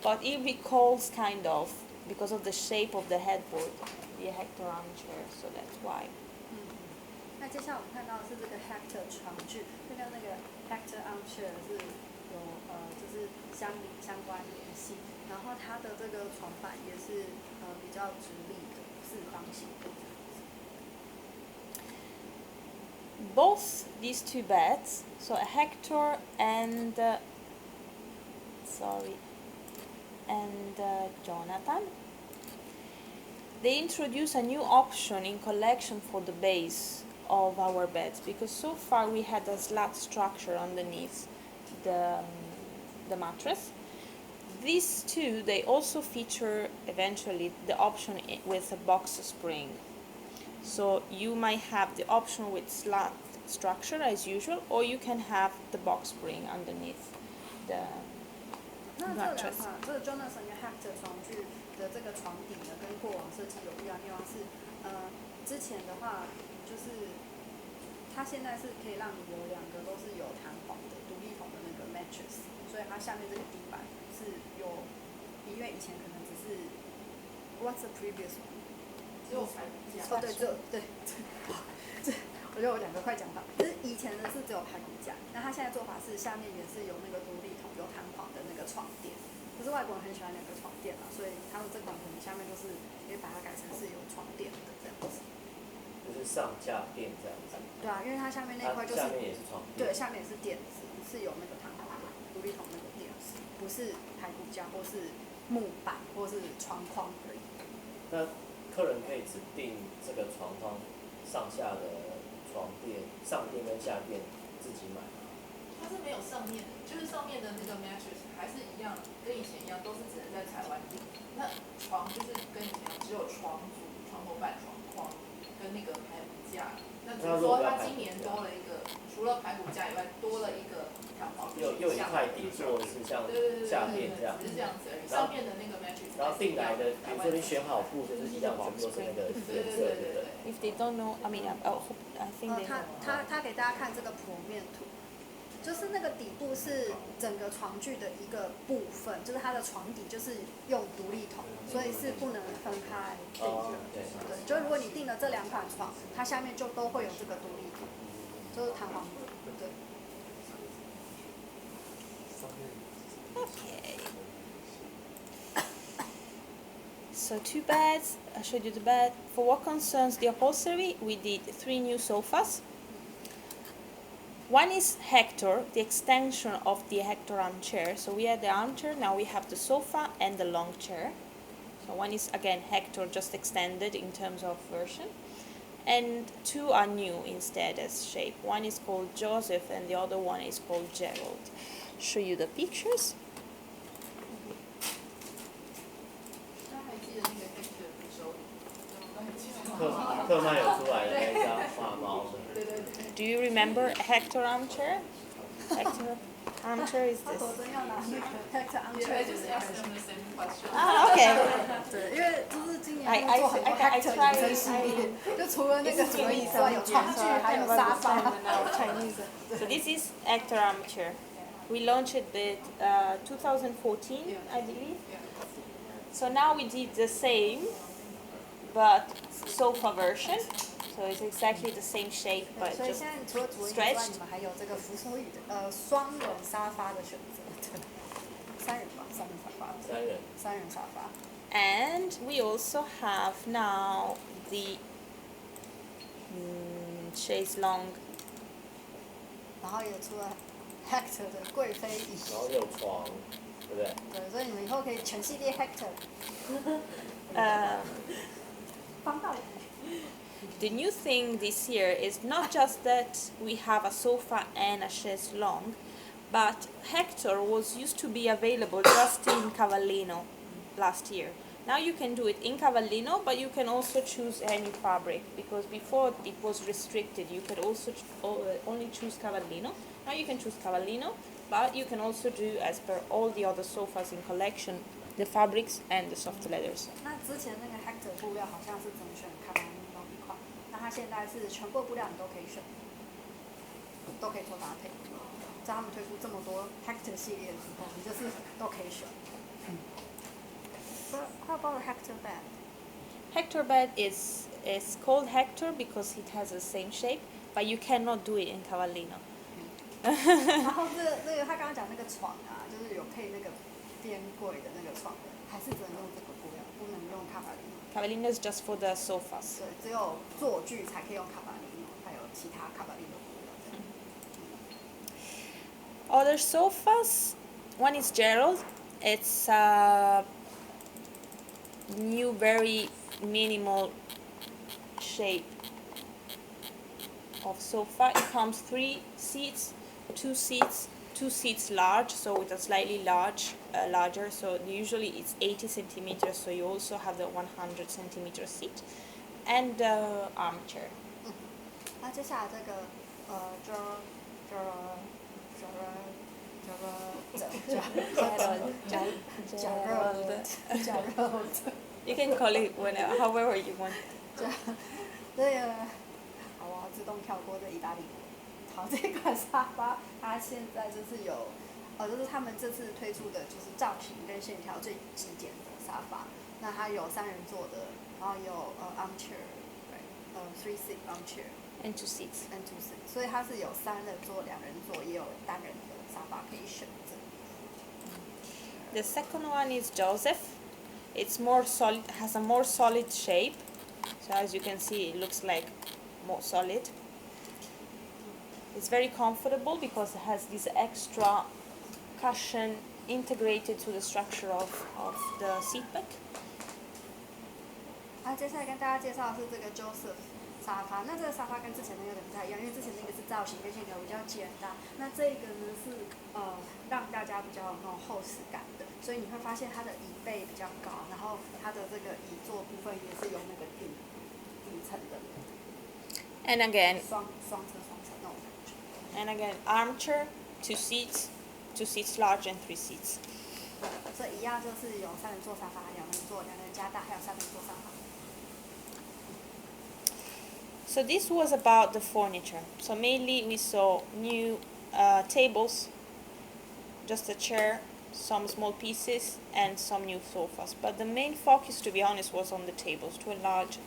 But it recalls kind of, because of the shape of the headboard, the Hector armchair, so that's why. 那接下来我们看到的是这个 Hector 床具，这跟那个 Hector armchair 是有就是相关联系，然后它的这个床板也是比较直立的四方形的。Both these two beds, so Hector and Jonathan, they introduce a new option in collection for the base of our beds, because so far we had a slat structure underneath the mattress. These two, they also feature eventually the option with a box spring. So you might have the option with structure as usual, or you can have the box spring underneath the 那这两 mattress. 款，这个 Jonathan 跟 Hector 床具的这个床底呢，跟过往设计有不一样的地方是，之前的话就是它现在是可以让你有两个都是有弹簧的独立筒的那个 mattress， 所以它下面这个底板是有，因为以前可能只是 What's the previous one？ 只有排骨架。哦，对，只有对，这我觉得我两个快讲法，就是以前的是只有排骨架，那它现在做法是下面也是有那个独立筒、有弹簧的那个床垫。可是外国人很喜欢两个床垫嘛，所以他们这款可能下面就是可以把它改成是有床垫的这样子。就是上下垫这样子。对啊，因为它下面那块就是下面也是床垫。对，下面也是垫子，是有那个弹簧的独立筒那个垫子，不是排骨架或是木板或是床框而已。那客人可以指定这个床框上下的床垫，上垫跟下垫自己买吗？它是没有上面的，就是上面的那个 mattress 还是一样，跟以前一样，都是只能在台湾订。那床就是跟以前一样，只有床组、床头板、床框跟那个排骨架。那只是说它今年多了一个，除了排骨架以外，多了一个弹簧。又一块底座是像下垫这样。只是这样子而已。上面的那个 mattress。然后订来的，比如说你选好布，就是一样，全部都是那个颜色，对不对 If they don't know, I mean, I think they know. 他给大家看这个剖面图，就是那个底部是整个床具的一个部分，就是它的床底就是用独立筒，所以是不能分开订的。对，就是如果你订了这两款床，它下面就都会有这个独立筒，就是弹簧的。对。Okay. So 2 beds, I showed you the bed. For what concerns the upholstery, we did 3 new sofas. One is Hector, the extension of the Hector armchair. So we had the armchair, now we have the sofa and the long chair. So one is again Hector, just extended in terms of version. And 2 are new instead as shape. One is called Joseph and the other one is called Gerald. Show you the pictures. 特卖有出来的那一张画猫的。Do you remember Hector armchair? Hector armchair is 他 this. 昨天要拿那个 Hector Yeah, I armchair， just asked them the same question. Okay. 对，因为就是今年 I 做很多 Hector tried- 衍生系列，就除了那个轮椅之外，有床具，还有沙发。 So this is Hector armchair. We launched it 2014, I believe. So now we did the same, but sofa version. So it's exactly the same shape, but 所以 just 现在除了主人椅之外， stretched. 你们还有这个扶手椅的双人沙发的选择，对，三人吧，三人沙发，三人沙发。 And we also have now the chaise longue. 然后也出了 Hector 的贵妃椅，然后有床，对不对？对，所以你们以后可以全系列 Hector。 帮到底。 The new thing this year is not just that we have a sofa and a chaise longue, but Hector was used to be available just in Cavallino last year. Now you can do it in Cavallino, but you can also choose any fabric, because before it was restricted. You could also only choose Cavallino. Now you can choose Cavallino, but you can also do, as per all the other sofas in collection, the fabrics and the soft leathers. 那之前那个 Hector 布料好像是只能选卡巴尼诺一款，那它现在是全部布料你都可以选，都可以做搭配。在他们推出这么多 Hector 系列之后，你就是都可以选。But how about the Hector bed? Hector bed is called Hector because it has the same shape, but you cannot do it in Cavallino. 然后那个他刚刚讲那个床啊，就是有配那个边柜的那个床的，还是只能用这个布料，不能用卡巴尼诺。 Cavallino is just for the sofas. 对，只有座具才可以用卡巴尼诺，还有其他卡巴尼诺布料。 Other sofas, one is Gerald. It's a new, very minimal shape of sofa. It comes 3 seats, 2 seats large, so with a slightly larger. So usually it's 80 centimeters, so you also have the 100 centimeter seat, and armchair. 那接下来这个 You can call it whenever, however you want. 这个，好，我要自动跳过这意大利文。好，这款沙发它现在就是有，就是他们这次推出的就是造型跟线条最极简的沙发。那它有3人座的，然后有armchair， three seat armchair And 2 seats. and 2 seat， 所以它是有3人座、2人座，也有单人的沙发可以选择。The second one is Joseph. It's more solid, has a more solid shape. So as you can see, it looks like more solid. It's very comfortable because it has this extra cushion integrated to the structure of the seat back. 接下来跟大家介绍的是这个 Joseph 沙发。那这个沙发跟之前那个有点不太一样，因为之前那个是造型跟线条比较简单，那这个呢是让大家比较有那种厚实感的，所以你会发现它的椅背比较高，然后它的这个椅座部分也是有那个底层的。And again, 双层那种感觉。And again, armchair, 2 seats, 2 seats large and 3 seats. 所以一样就是有3人座沙发、2人座、2人加大，还有3人座沙发。So this was about the furniture. So mainly we saw new tables, just a chair, some small pieces, and some new sofas. But the main focus, to be honest, was on the tables, to enlarge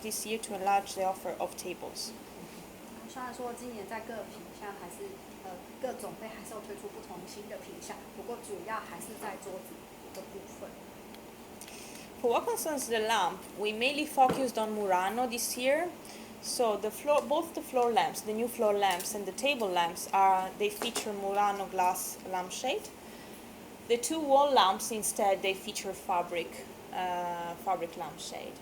the offer of tables. 虽然说今年在各品项还是各种类还是有推出不同新的品项，不过主要还是在桌子的部分。For what concerns the lamp, we mainly focused on Murano this year. So both the floor lamps, the new floor lamps and the table lamps they feature Murano glass lampshade. The 2 wall lamps instead they feature fabric lampshade.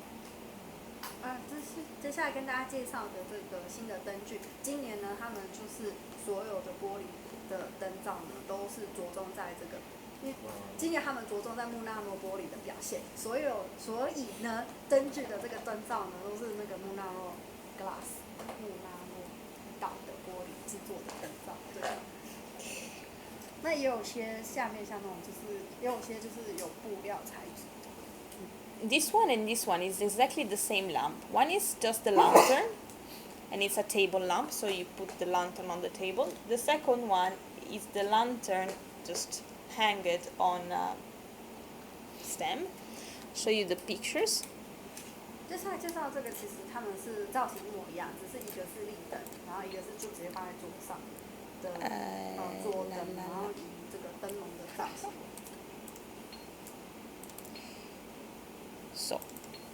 接下来跟大家介绍的这个新的灯具，今年呢，他们就是所有的玻璃的灯罩呢，都是着重在这个，因为今年他们着重在穆纳诺玻璃的表现，所以呢，灯具的这个灯罩呢，都是那个穆纳诺 glass 穆纳诺岛的玻璃制作的灯罩，对。那也有些下面像那种也有些就是有布料材质。This one and this one is exactly the same lamp. One is just the lantern, and it's a table lamp, so you put the lantern on the table. The second one is the lantern just hanged on a stem. Show you the pictures. 接下来介绍这个，其实他们是造型一模一样，只是一个是立灯，然后一个是就直接放在桌上的桌灯，然后以这个灯笼的造型。So,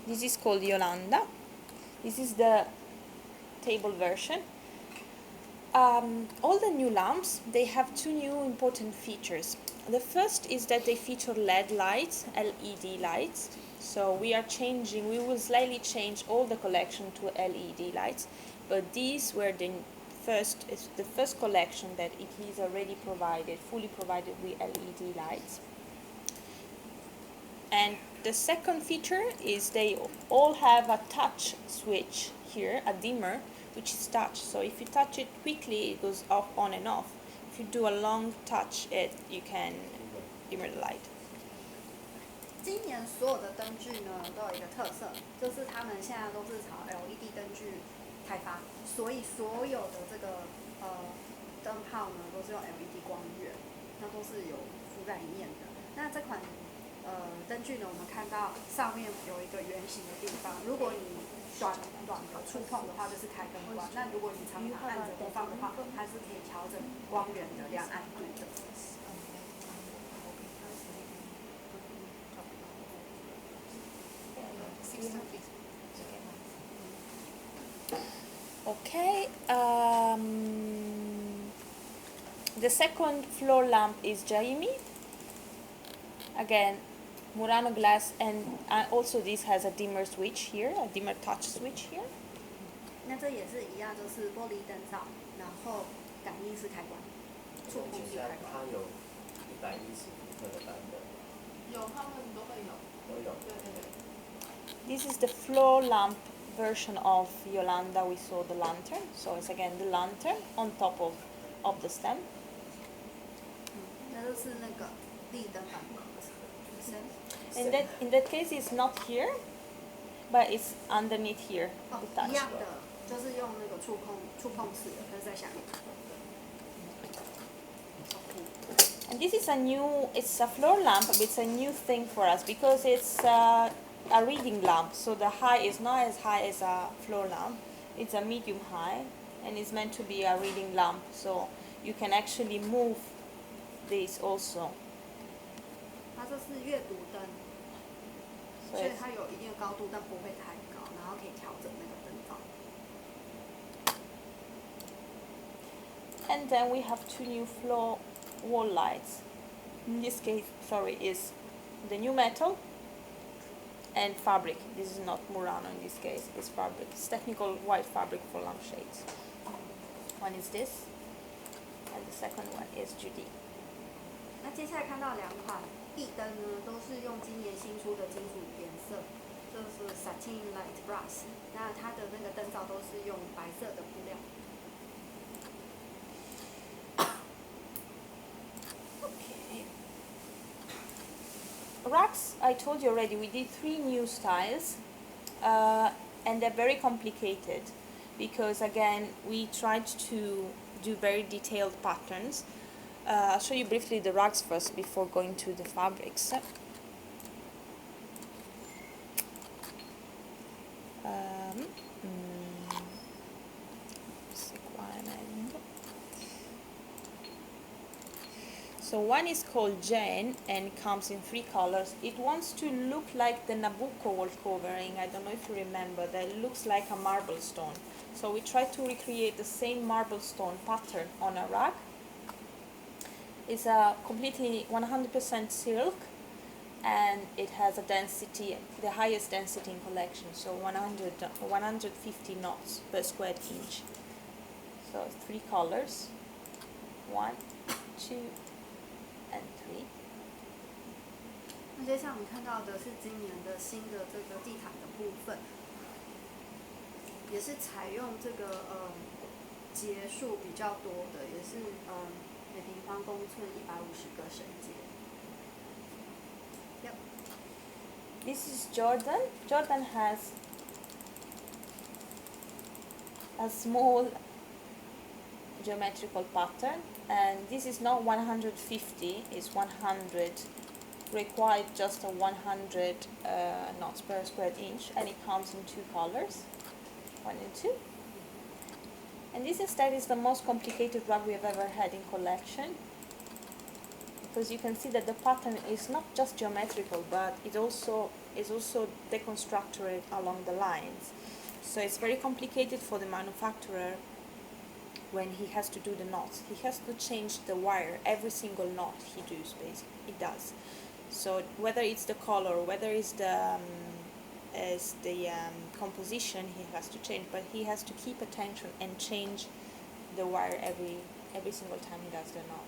this is called Yolanda. This is the table version. All the new lamps, they have 2 new important features. The first is that they feature LED lights, LED lights. So we will slightly change all the collection to LED lights, but these were the first collection that it is already fully provided with LED lights. And the second feature is they all have a touch switch here, a dimmer, which is touch. So if you touch it quickly, it goes off, on and off. If you do a long touch, you can dimmer the light. 今年所有的灯具呢都有一个特色，就是他们现在都是朝 LED 灯具开发，所以所有的这个灯泡呢都是用 LED 光源，那都是有覆盖里面的。那这款灯具呢，我们看到上面有一个圆形的地方，如果你短的触碰的话，就是开灯关；那如果你常常按着播放的话，它是可以调整光源的亮暗度的。Okay. The second floor lamp is Jaime. Again, Murano glass, and also this has a dimmer switch here, a dimmer touch switch here. 那这也是一样，就是玻璃灯罩，然后感应式开关，触控式开关。它有110伏特的版本。有，他们都会有。都有。对对对。This is the floor lamp version of Yolanda, we saw the lantern. So it's again the lantern on top of the stem. 那就是那个立灯版本。In that case, it's not here, but it's underneath here. 哦， the touch 一样 bar. 的，就是用那个触碰式的，但是在下面。And this is it's a floor lamp, but it's a new thing for us because it's a reading lamp. So the height is not as high as a floor lamp. It's a medium high, and it's meant to be a reading lamp. So you can actually move this also. 它这是阅读灯，所以它有一定的高度，但不会太高，然后可以调整那个灯罩。And then we have two new floor wall lights. In this case, is the new metal and fabric. This is not Murano in this case, it's fabric. It's technical white fabric for lampshades. One is this, and the second one is Judy. 那接下来看到两款壁灯呢，都是用今年新出的金属颜色，就是 Satin Light Brass。那它的那个灯罩都是用白色的布料。Racks, I told you already, we did 3 new styles, and they're very complicated because again we tried to do very detailed patterns. I'll show you briefly the rugs first before going to the fabrics. So one is called Jane and comes in 3 colors. It wants to look like the Nabucco wall covering. I don't know if you remember, that looks like a marble stone. So we tried to recreate the same marble stone pattern on a rug. It's a completely 100% silk, and it has a density, the highest density in collection, so 150 knots per square inch. So 3 colors, 1, 2, and 3. 那接下来我们看到的是今年的新的这个地毯的部分，也是采用这个节数比较多的，也是每平方公寸150个绳结。Yep. This is Jordan. Jordan has a small geometrical pattern, and this is not 150, it's 100, required just a 100 knots per square inch, and it comes in 2 colors, 1 and 2. And this instead is the most complicated rug we have ever had in collection, because you can see that the pattern is not just geometrical, but it also is also deconstructed along the lines. So it's very complicated for the manufacturer when he has to do the knots. He has to change the wire every single knot he does. So whether it's the color, whether it's the composition, he has to change, but he has to keep attention and change the wire every single time he does the knot.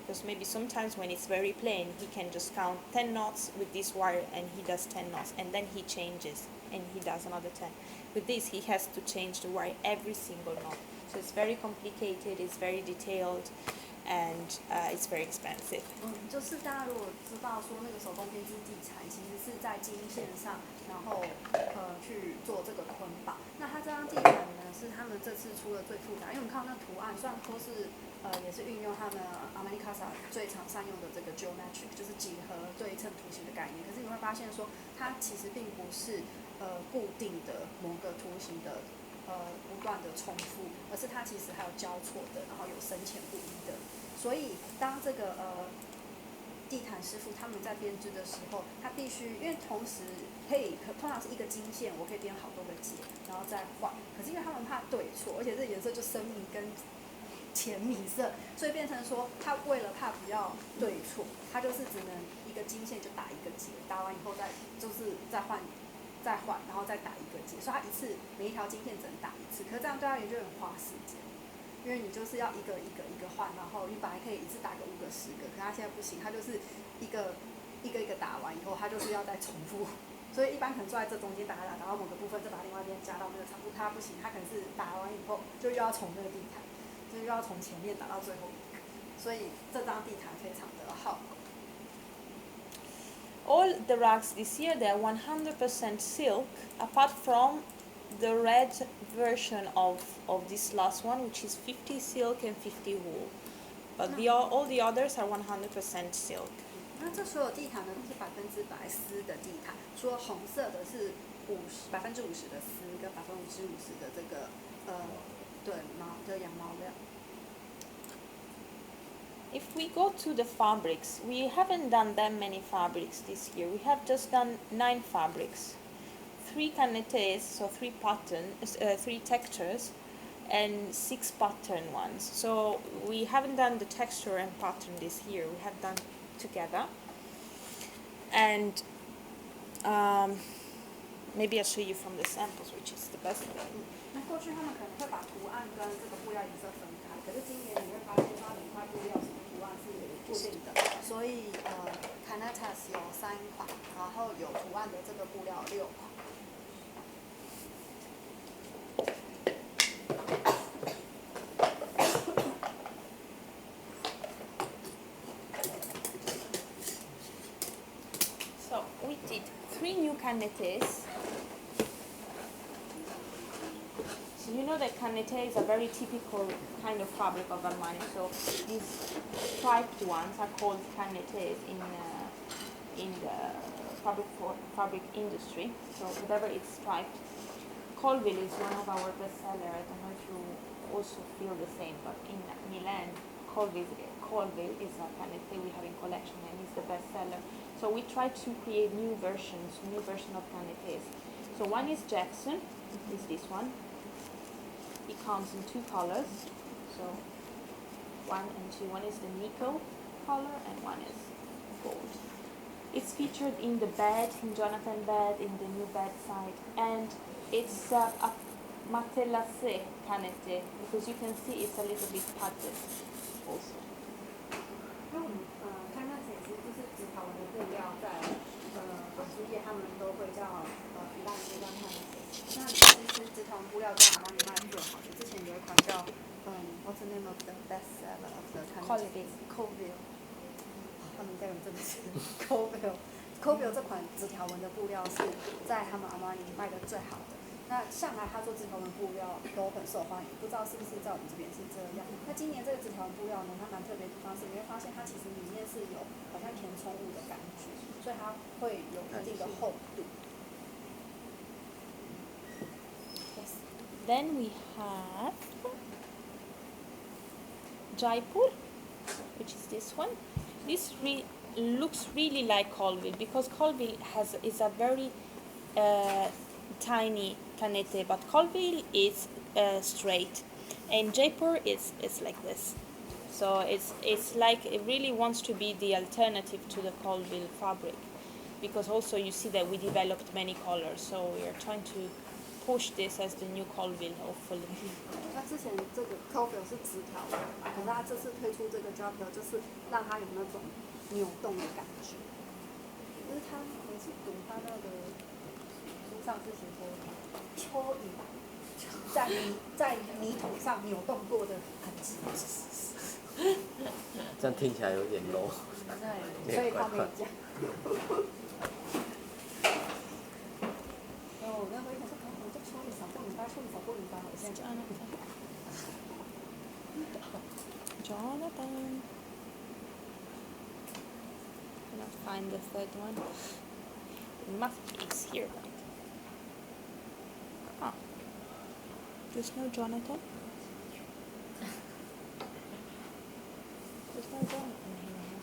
Because maybe sometimes when it's very plain, he can just count 10 knots with this wire and he does 10 knots, and then he changes and he does another 10. With this, he has to change the wire every single knot. So it's very complicated, it's very detailed, and it's very expensive. 就是大家如果知道说那个手工编织地毯其实是在金线上，然后去做这个捆绑。那它这张地毯呢是他们这次出的最复杂，因为我们看到那图案虽然说是也是运用他们 Armani Casa 最常善用的这个 geometric， 就是几何对称图形的概念。可是你会发现说它其实并不是固定的某个图形的。不断的重复，而是它其实还有交错的，然后有深浅不一的。所以当这个地毯师傅他们在编织的时候，他必须因为同时通常是一个金线，我可以编好多个结，然后再换。可是因为他们怕对错，而且这颜色就深米跟浅米色，所以变成说他为了怕不要对错，他就是只能一个金线就打一个结，打完以后再换，然后再打一个结，所以他每一条金线只能打一次。可是这样对他也就很花时间，因为你就是要一个换，然后你本来可以一次打个5个10个，可他现在不行，他就是一个打完以后，他就是要再重复所以一般可能坐在这中间打到某个部分，再把另外一边加到那个长度，它不行，它可能是打完以后就又要从那个地毯，就又要从前面打到最后一个，所以这张地毯非常的好。All the rugs this year, they're 100% silk, apart from the red version of this last one, which is 50 silk and 50 wool. But all the others are 100% silk. 那这所有地毯呢都是100%丝的地毯，除了红色的是50%的丝跟50%的这个对羊毛料。If we go to the fabrics, we haven't done that many fabrics this year. We have just done 9 fabrics, 3 canettes, so 3 textures, and 6 pattern ones. So we haven't done the texture and pattern this year. We have done together. And maybe I'll show you from the samples, which is the best way. 那过去他们可能会把图案跟这个布料颜色分开，可是今年你会发现它每块布料什么图案是固定的，所以Canetas 有3款，然后有图案的这个布料6款。So we did 3 new canettes. So you know that canette is a very typical kind of fabric of Armani. So these striped ones are called canettes in the fabric industry. So whatever is striped. Colville is one of our best sellers. I don't know if you also feel the same, but in Milan, Colville is a canette we have in collection and it's the best seller. So we try to create new version of canettes. So one is Jackson, is this one. It comes in 2 colors. So 1 and 2. One is the Nico color and one is gold. It's featured in the bed, in Jonathan bed, in the new bedside, and it's a matelassé canette because you can see it's a little bit padded also. 因为我们看那其实就是纸条纹的布料，在纺织业他们都会叫一般人就叫看。那其实纸条纹布料在阿玛尼卖最好的，之前有一款叫What's the name of the best seller of the Colville？ 他们在用这个词 Colville 这款纸条纹的布料是在他们阿玛尼卖的最好的。那向来他做纸条纹布料都很受欢迎，不知道是不是在我们这边是这样。那今年这个纸条纹布料呢，它蛮特别的地方是，你会发现它其实里面是有好像填充物的感觉，所以它会有一定的厚度。Yes. Then we have Jaipur, which is this one. This looks really like Colville because Colville is a very tiny canette, but Colville is straight, and Jaipur is like this. So it's like it really wants to be the alternative to the Colville fabric, because also you see that we developed many colors, so we are trying to push this as the new Colville, hopefully. 那之前这个 Colville 是直条的，可是它这次推出这个 Jaipur 就是让它有那种扭动的感觉，就是它每次读它那个书上是写说蚯蚓在泥土上扭动过的痕迹。这样听起来有点 low， 所以他没有讲。哦，那我一开始看我就蚯蚓少过尾巴，蚯蚓少过尾巴，我现在讲。Jonathan. Cannot find the third one. It must be here, right? Ah. There's no Jonathan. There's no Jonathan here.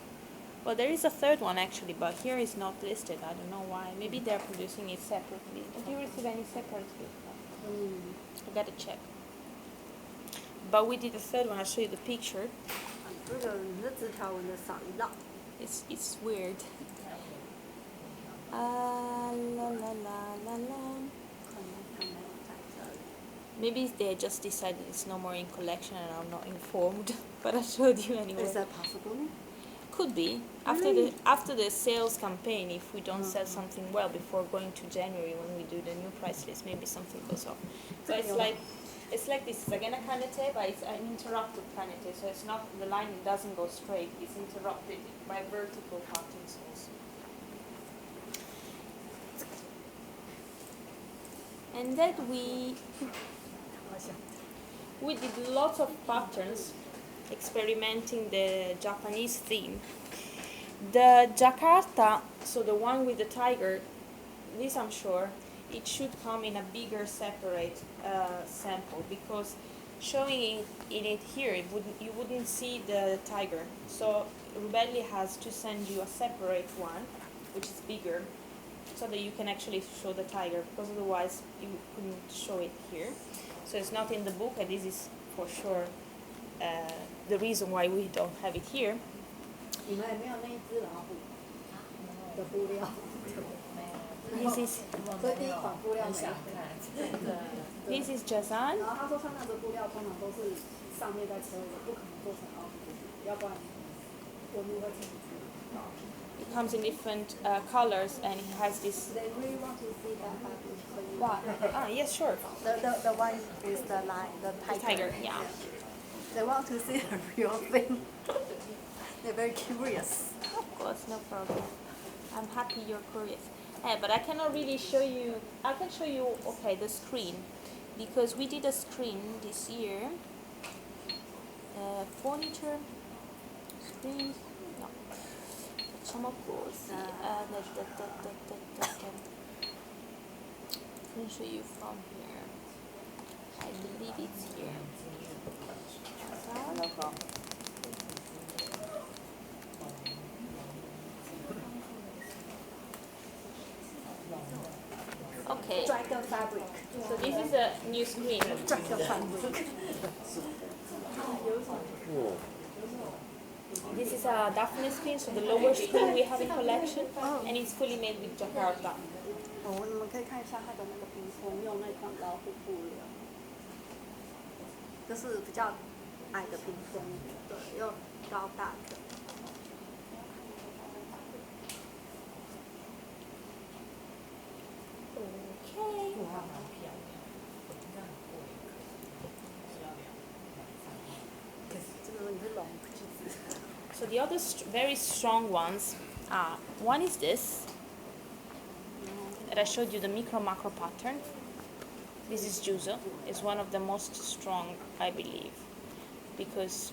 Well, there is a third one actually, but here is not listed. I don't know why. Maybe they're producing it separately. Did you receive any separately? I gotta check. But we did the third one. I'll show you the picture. 这个你的纸条纹的少一道。It's weird. La la la la la. Maybe they just decided it's no more in collection and I'm not informed. But I showed you anyway. Is that possible? Could be after the sales campaign. If we don't sell something well before going to January when we do the new price list, maybe something goes off. So it's like this. It's again a canete, but it's an interrupted canete. So it's not the line doesn't go straight. It's interrupted by vertical patterns also. And then we did lots of patterns experimenting the Japanese theme. The Jakarta, so the one with the tiger, this I'm sure, it should come in a bigger separate sample, because showing it here, you wouldn't see the tiger. So Rubelli has to send you a separate one, which is bigger, so that you can actually show the tiger, because otherwise you couldn't show it here. So it's not in the book, and this is for sure the reason why we don't have it here. This is Jazan. It comes in different colors, and it has this. They really want to see that fabric. Wow. Yes, sure. The one is the line, the tiger. Yeah. They want to see the real thing. They're very curious. Of course, no problem. I'm happy you're curious. But I cannot really show you. I can show you, okay, the screen, because we did a screen this year. Furniture, screens. No. Facciamo così. I can show you from here. I believe it's here. Okay. Dragon fabric. So this is a new screen. Dragon fabric. This is a Daphne screen, so the lower screen we have in collection, and it's fully made with Jakarta. 你们可以看一下它的那个屏风，用那款老虎布料，就是比较矮的屏风，对，又高大的。Okay. So the other very strong ones, one is this, that I showed you, the micro-macro pattern. This is Juzo. It's one of the most strong, I believe, because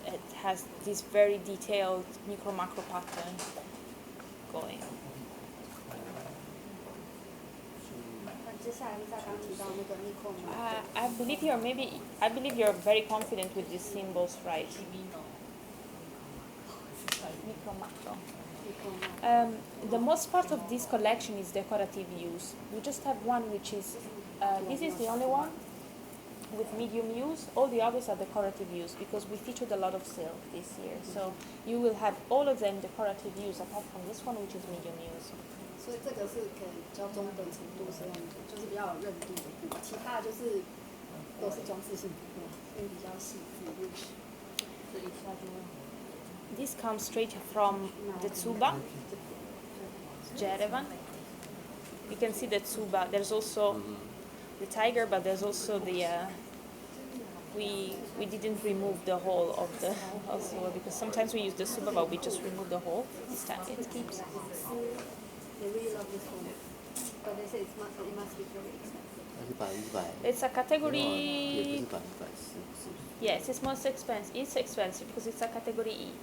it has this very detailed micro-macro pattern going. I believe you're very confident with these symbols, right? Micro macro. The most part of this collection is decorative use. We just have one which is, this is the only one with medium use. All the others are decorative use, because we featured a lot of silk this year. So you will have all of them decorative use, apart from this one which is medium use. 所以这个是可以比较中等程度使用的，就是比较有韧度的布，其他就是都是装饰性布，因为比较细致。This comes straight from the Tsuba, Jerevan. You can see the Tsuba. There's also the tiger, but there's also the. We didn't remove the whole of the Tsuba, because sometimes we use the Tsuba, but we just remove the whole. This time it keeps. They really love this one, but they say it must be very expensive. It's a category. Yes, it's most expensive. It's expensive because it's a category E.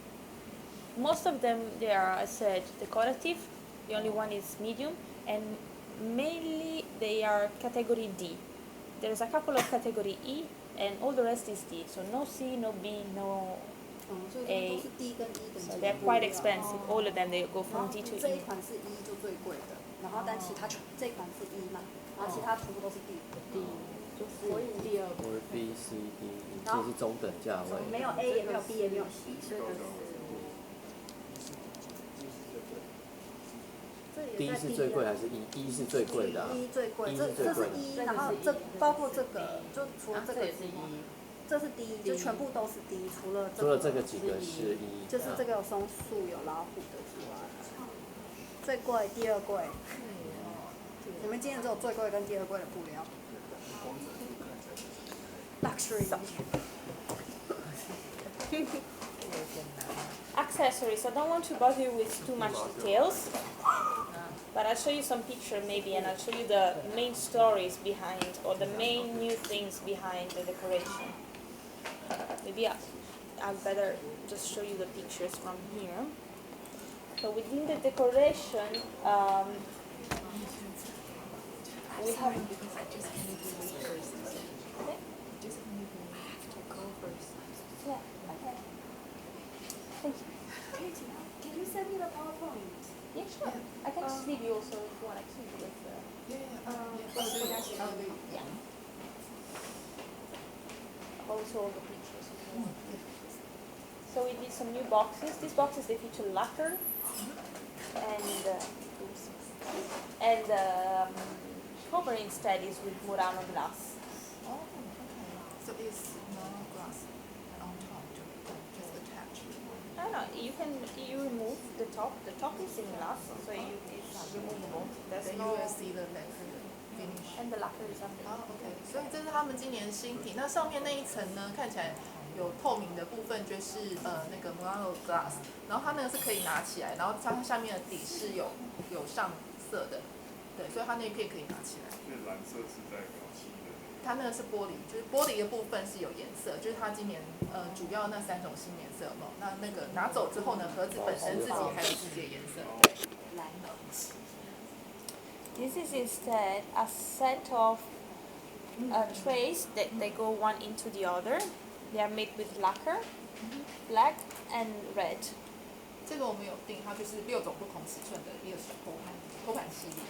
Most of them, they are, I said, decorative. The only one is medium, and mainly they are category D. There's a couple of category E, and all the rest is D. So no C, no B, no A. So they're quite expensive. All of them, they go from D to E. 这一款是E就最贵的，然后但其他这款是E嘛，然后其他全部都是 D。所以第二或者 B、C、D， 这是中等价位。没有 A 也没有 B 也没有 C， 所以D 是最贵还是 E？E 是最贵的啊。E 最贵， E 这是是最贵的。 E， 然后这包括这个，就除了这个也是一，这是D，就全部都是 D，除了这个几个是一，就是这个有松树有老虎的之外，最贵第二贵。我们今年只有最贵跟第二贵的布料。Luxury。Accessories. I don't want to bother you with too much details, but I'll show you some picture maybe, and I'll show you the main stories behind, or the main new things behind the decoration. Maybe I'll better just show you the pictures from here. So within the decoration, we have. Because I just need to wait first. Okay. Just need to have to go first. Yeah. Okay. Thank you. Can you send me the PowerPoint? Yeah, sure. I can just leave you also if you want to keep it. Yeah. Also all the pictures. So we did some new boxes. These boxes, they feature lacquer and cover instead is with Murano glass. Oh, okay. So it's Murano glass on top, just attached. I don't know. You remove the top. The top is in glass, so it's removable. There's Then you no. will see the lacquer finish. And the lacquer is under. 啊 ，OK， 所以这是他们今年新品。那上面那一层呢，看起来有透明的部分，就是那个 Murano glass， 然后它那个是可以拿起来，然后它下面的底是有上色的，对，所以它那一片可以拿起来。那蓝色是代表漆的。它那个是玻璃，就是玻璃的部分是有颜色，就是它今年主要那3种新颜色有没有？那个拿走之后呢，盒子本身自己还有自己的颜色。对。This is instead a set of trays that they go one into the other. They are made with lacquer, black and red. 这个我们有定，它就是6种不同尺寸的一个托盘系列。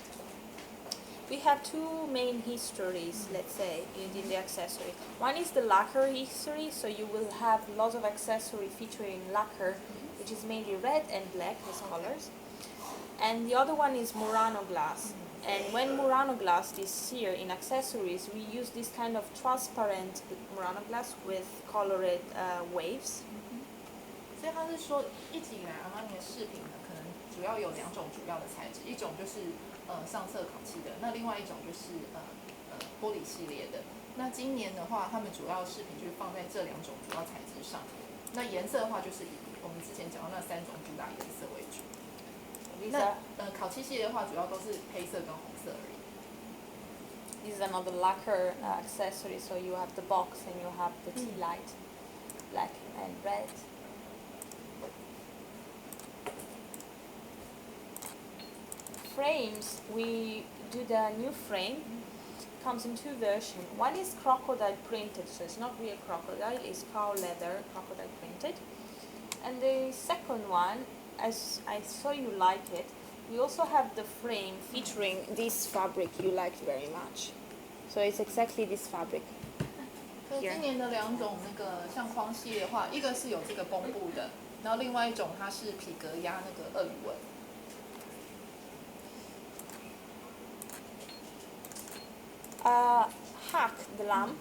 We have two main histories, let's say, in the accessory. One is the lacquer history, so you will have lots of accessory featuring lacquer, which is mainly red and black as colors. And the other one is Murano glass. And when Murano glass is here in accessories, we use this kind of transparent Murano glass with colored waves. 所以他是说，一直以来阿玛尼的饰品呢，可能主要有2种主要的材质，一种就是上色烤漆的，那另外一种就是玻璃系列的。那今年的话，他们主要饰品就是放在这2种主要材质上。那颜色的话，就是以我们之前讲到那3种主打颜色为主。那烤漆系列的话，主要都是黑色跟红色而已。This is another lacquer accessory, so you have the box and you have the tea light, black and red. Frames, we do the new frame. Comes in 2 versions. One is crocodile printed, so it's not real crocodile, it's cow leather, crocodile printed. And the second one, as I saw you like it, we also have the frame featuring this fabric you liked very much. So it's exactly this fabric. 所以今年的2种那个相框系列的话，一个是有这个绷布的，然后另外一种它是皮革压那个鳄鱼纹。Hack, the lamp,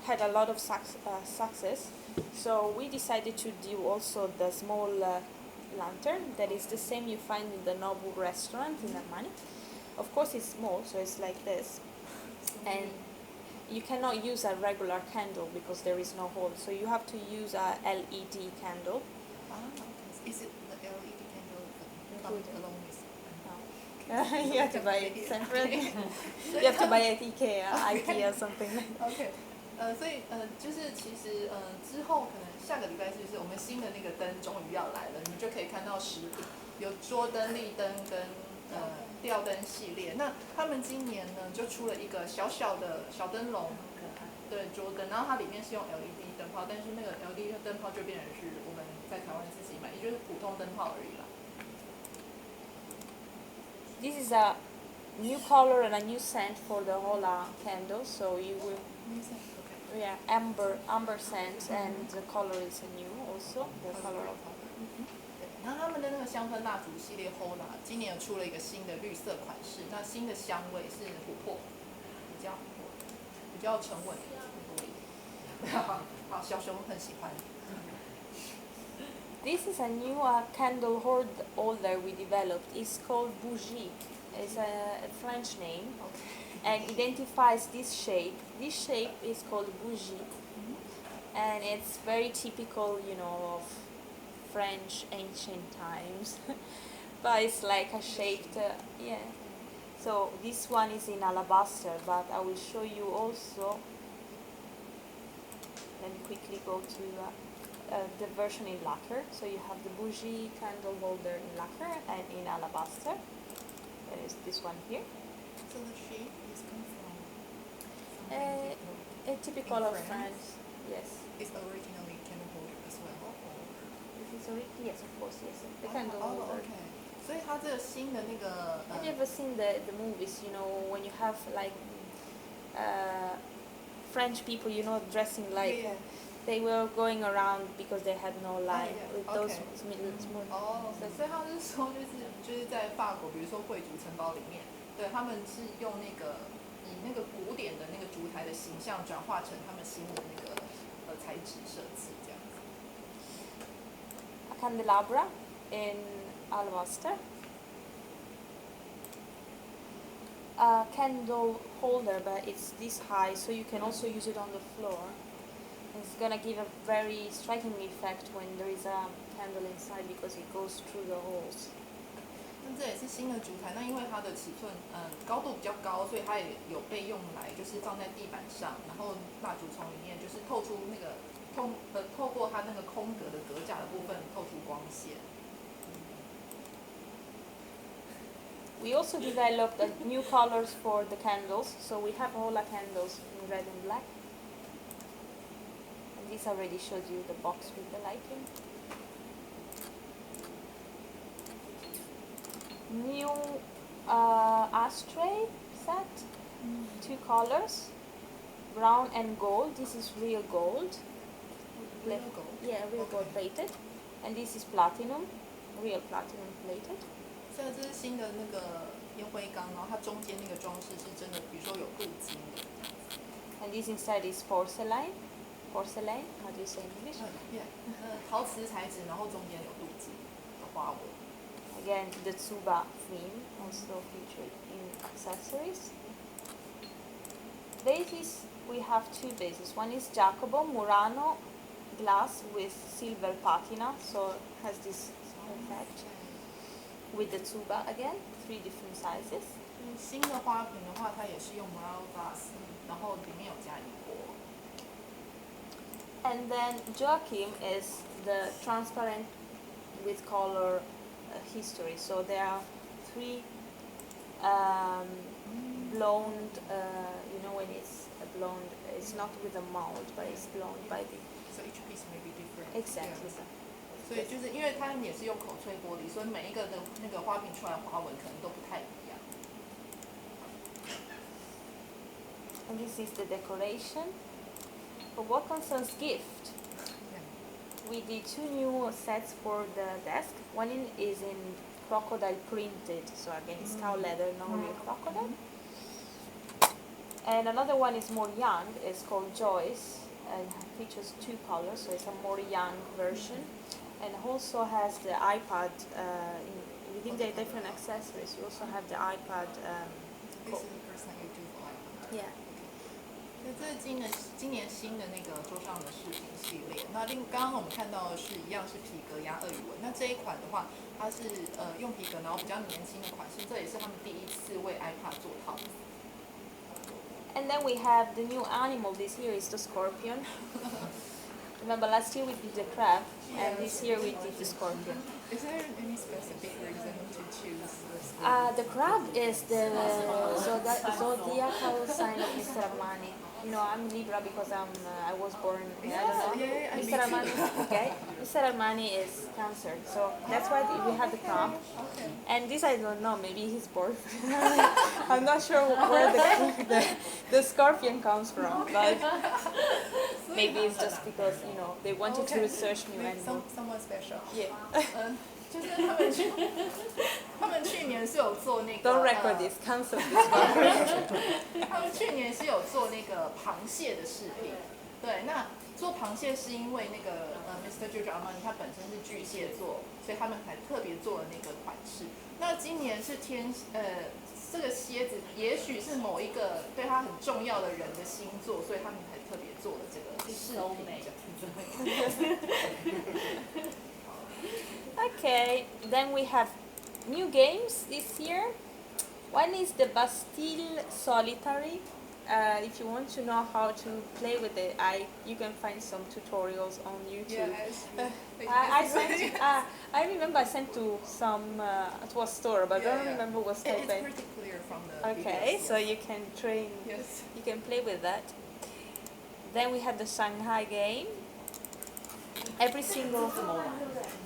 had a lot of success, so we decided to do also the small lantern that is the same you find in the Nobu restaurant in Armani. Of course it's small, so it's like this, and you cannot use a regular candle because there is no hole, so you have to use a LED candle. Is it the LED candle along with? You have to buy it separately. You have to buy it at IKEA or something. OK， 所以就是其实之后可能下个礼拜就是我们新的那个灯终于要来了，你们就可以看到实品，有桌灯、立灯跟吊灯系列。那他们今年呢就出了一个小小的小灯笼，对桌灯，然后它里面是用 LED 灯泡，但是那个 LED 灯泡就变成是我们在台湾自己买，也就是普通灯泡而已啦。This is a new color and a new scent for the whole candle, so you will, yeah, amber scent, and the color is new also, the color of. 然后他们的那个香氛蜡烛系列 Hola 今年有出了一个新的绿色款式，那新的香味是琥珀，比较沉稳的。好，小熊很喜欢。This is a new candle holder we developed. It's called bougie. It's a French name and identifies this shape. This shape is called bougie, and it's very typical, of French ancient times. But it's like a shaped, yeah. So this one is in alabaster, but I will show you also. Let me quickly go to the version in lacquer. So you have the bougie candle holder in lacquer and in alabaster. There is this one here. So the shape is come from A typical In of France? France. Yes. It's originally candle holder as well, or This is yes, of course, yes. The candle holder. OK。所以它这个新的那个 Have you ever seen the movies, when you have like French people, dressing like they were going around because they had no light yeah, with those okay. small. 哦，所以他是说就是在法国，比如说贵族城堡里面，对他们是用那个以那个古典的那个烛台的形象转化成他们新的那个材质设计这样子。A candelabra in alabaster. A candle holder, but it's this high, so you can also use it on the floor. It's gonna give a very striking effect when there is a candle inside because it goes through the holes. 那这也是新的烛台，那因为它的尺寸高度比较高，所以它也有被用来就是放在地板上，然后蜡烛从里面就是透出那个透过它那个空格的格架的部分透出光线。We also developed new colors for the candles, so we have all our candles in red and black. And this already showed you the box with the lighting. New ashtray set, 2 colors, brown and gold. This is real gold. Real gold? Yeah, real gold plated. And this is platinum, real platinum plated. 所以这是新的那个烟灰缸，然后它中间那个装饰是真的，比如说有镀金的。And this inside is porcelain. Porcelain, how do you say in English? Yeah，陶瓷材质，然后中间有镀金的花纹。Again, the tsuba theme also featured in accessories. Bases, we have 2 bases. One is Jacobo Murano glass with silver patina, so it has this effect. With the tsuba again, 3 different sizes. 新的花瓶的话，它也是用 Murano glass，然后里面有加银箔。And then Joachim is the transparent with color history. So there are 3 blonde, when it's blonde, it's not with a mold, but it's blonde by the... So each piece may be different. Exactly. Yeah. 所以就是因为它也是用口吹玻璃，所以每一个的那个花瓶出来的花纹可能都不太一样。And this is the decoration. For what concerns gift, we did 2 new sets for the desk. One is in crocodile printed, so again it's cow leather, no real crocodile. And another one is more young, it's called Joyce, and features 2 colors, so it's a more young version. And also has the iPad, within the different accessories, you also have the iPad. this is the first time you do for iPad. Yeah. 所以这是今年新的那个桌上的饰品系列。那刚刚我们看到的是一样是皮革压鳄鱼纹，那这一款的话，它是用皮革，然后比较年轻的款式，这也是他们第一次为 iPad 做套子。And then we have the new animal this year is the scorpion. Remember last year we did the crab, and this year we did the scorpion. Is there any specific reason to choose this? The crab is the zodiacal sign of Mr. Armani. I'm Libra because I was born, I don't know. Yeah, me Mr. Armani, okay. Mr. Armani is Cancer, so that's why we have the crab. Okay. And this I don't know, maybe he's born. I'm not sure where the scorpion comes from, but maybe it's just because, they wanted to research new animals. Someone special. Yeah. 就是他们去年是有做那个 Don't record this, cancel this one. 他们去年是有做那个螃蟹的饰品，对，那做螃蟹是因为那个Mr. Giorgio Armani 他本身是巨蟹座，所以他们才特别做了那个款式。那今年是这个蝎子也许是某一个对他很重要的人的星座，所以他们才特别做了这个饰品。Okay, then we have new games this year. One is the Bastille Solitary. If you want to know how to play with it, you can find some tutorials on YouTube. I remember I sent to to a store, but I don't remember what type. It's pretty clear from the Okay, videos, so you can train. Yes. You can play with that. Then we have the Shanghai game. Every single.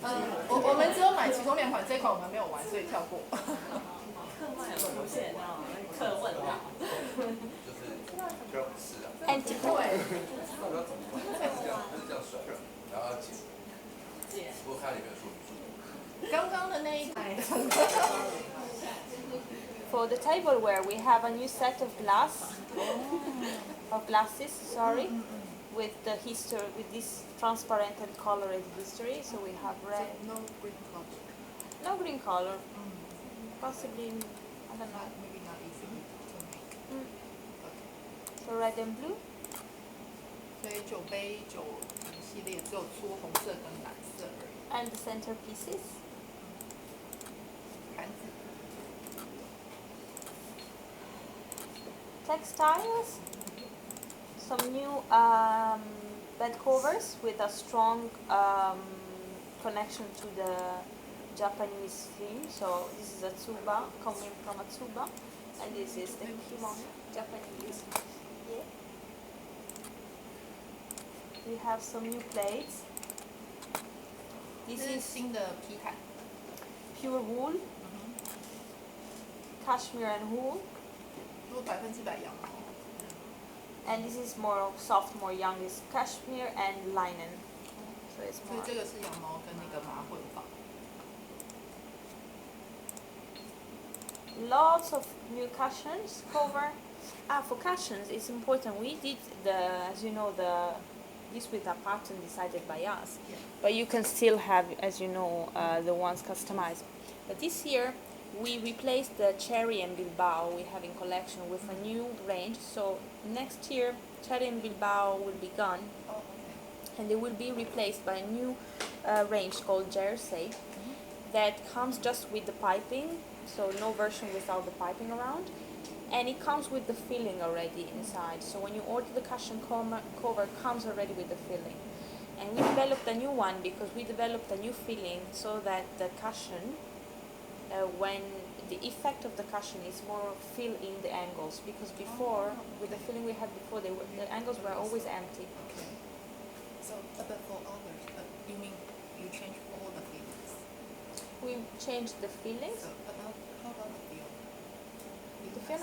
我们只有买其中2款，这款我们没有玩，所以跳过。课外有出现那种课问啊，是啊， Antiquity. 不知道怎么玩，它是这样甩，然后要解。我看里面说明书。刚刚的那一台。For the tableware, we have a new set of glasses. Sorry, with the history, with this transparent and colored history. So we have red. No green color. No green color. Possibly, I don't know. Maybe not easy to make. So red and blue. 所以酒杯酒系列只有出红色跟蓝色而已。 And the centerpieces. 盘子。 Textiles. Some new bed covers with a strong connection to the Japanese theme. So this is a tsuba, coming from a tsuba, and this is the kimono, Japanese. Yeah. We have some new plates. 这 This 是 is 新的皮毯。 pure wool, cashmere and wool, 如果100%羊毛。 and this is more soft, more young, is cashmere and linen. So it's 所以 more. 这个是羊毛跟那个麻混纺。 Lots of new cushions cover. For cushions, it's important. We did as you know, this with a pattern decided by us, Yeah. but you can still have, as you know, the ones customized. But this year, we replaced the Cherry and Bilbao we have in collection with a new range. So next year, Cherry and Bilbao will be gone, Oh, okay. and they will be replaced by a new range called Jersey that comes just with the piping, so no version without the piping around, and it comes with the filling already inside. So when you order the cushion cover comes already with the filling. And we developed a new one because we developed a new filling so that the cushion, when the effect of the cushion is more fill in the angles, because before, with the filling we had before, the angles were always empty. Okay. So, but for others, you mean you change all the fillings? We changed the fillings. So, how about the fill? The fill,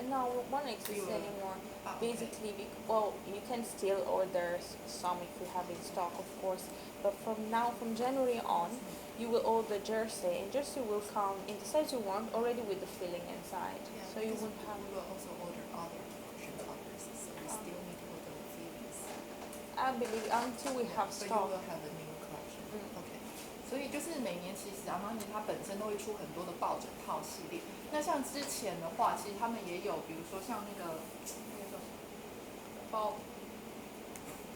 no, won't exist Fill. anymore. Okay. Basically, well, you can still order some if you have in stock, of course. But from January on, you will order jersey, and jersey will come in the size you want, already with the filling inside. Yeah, So you because won't have. we will also order other cushion covers, so we still need to order the fillings. I believe until we have So you stock. will have a new collection. Okay. 所以就是每年其实阿玛尼它本身都会出很多的抱枕套系列。那像之前的话，其实他们也有，比如说像那个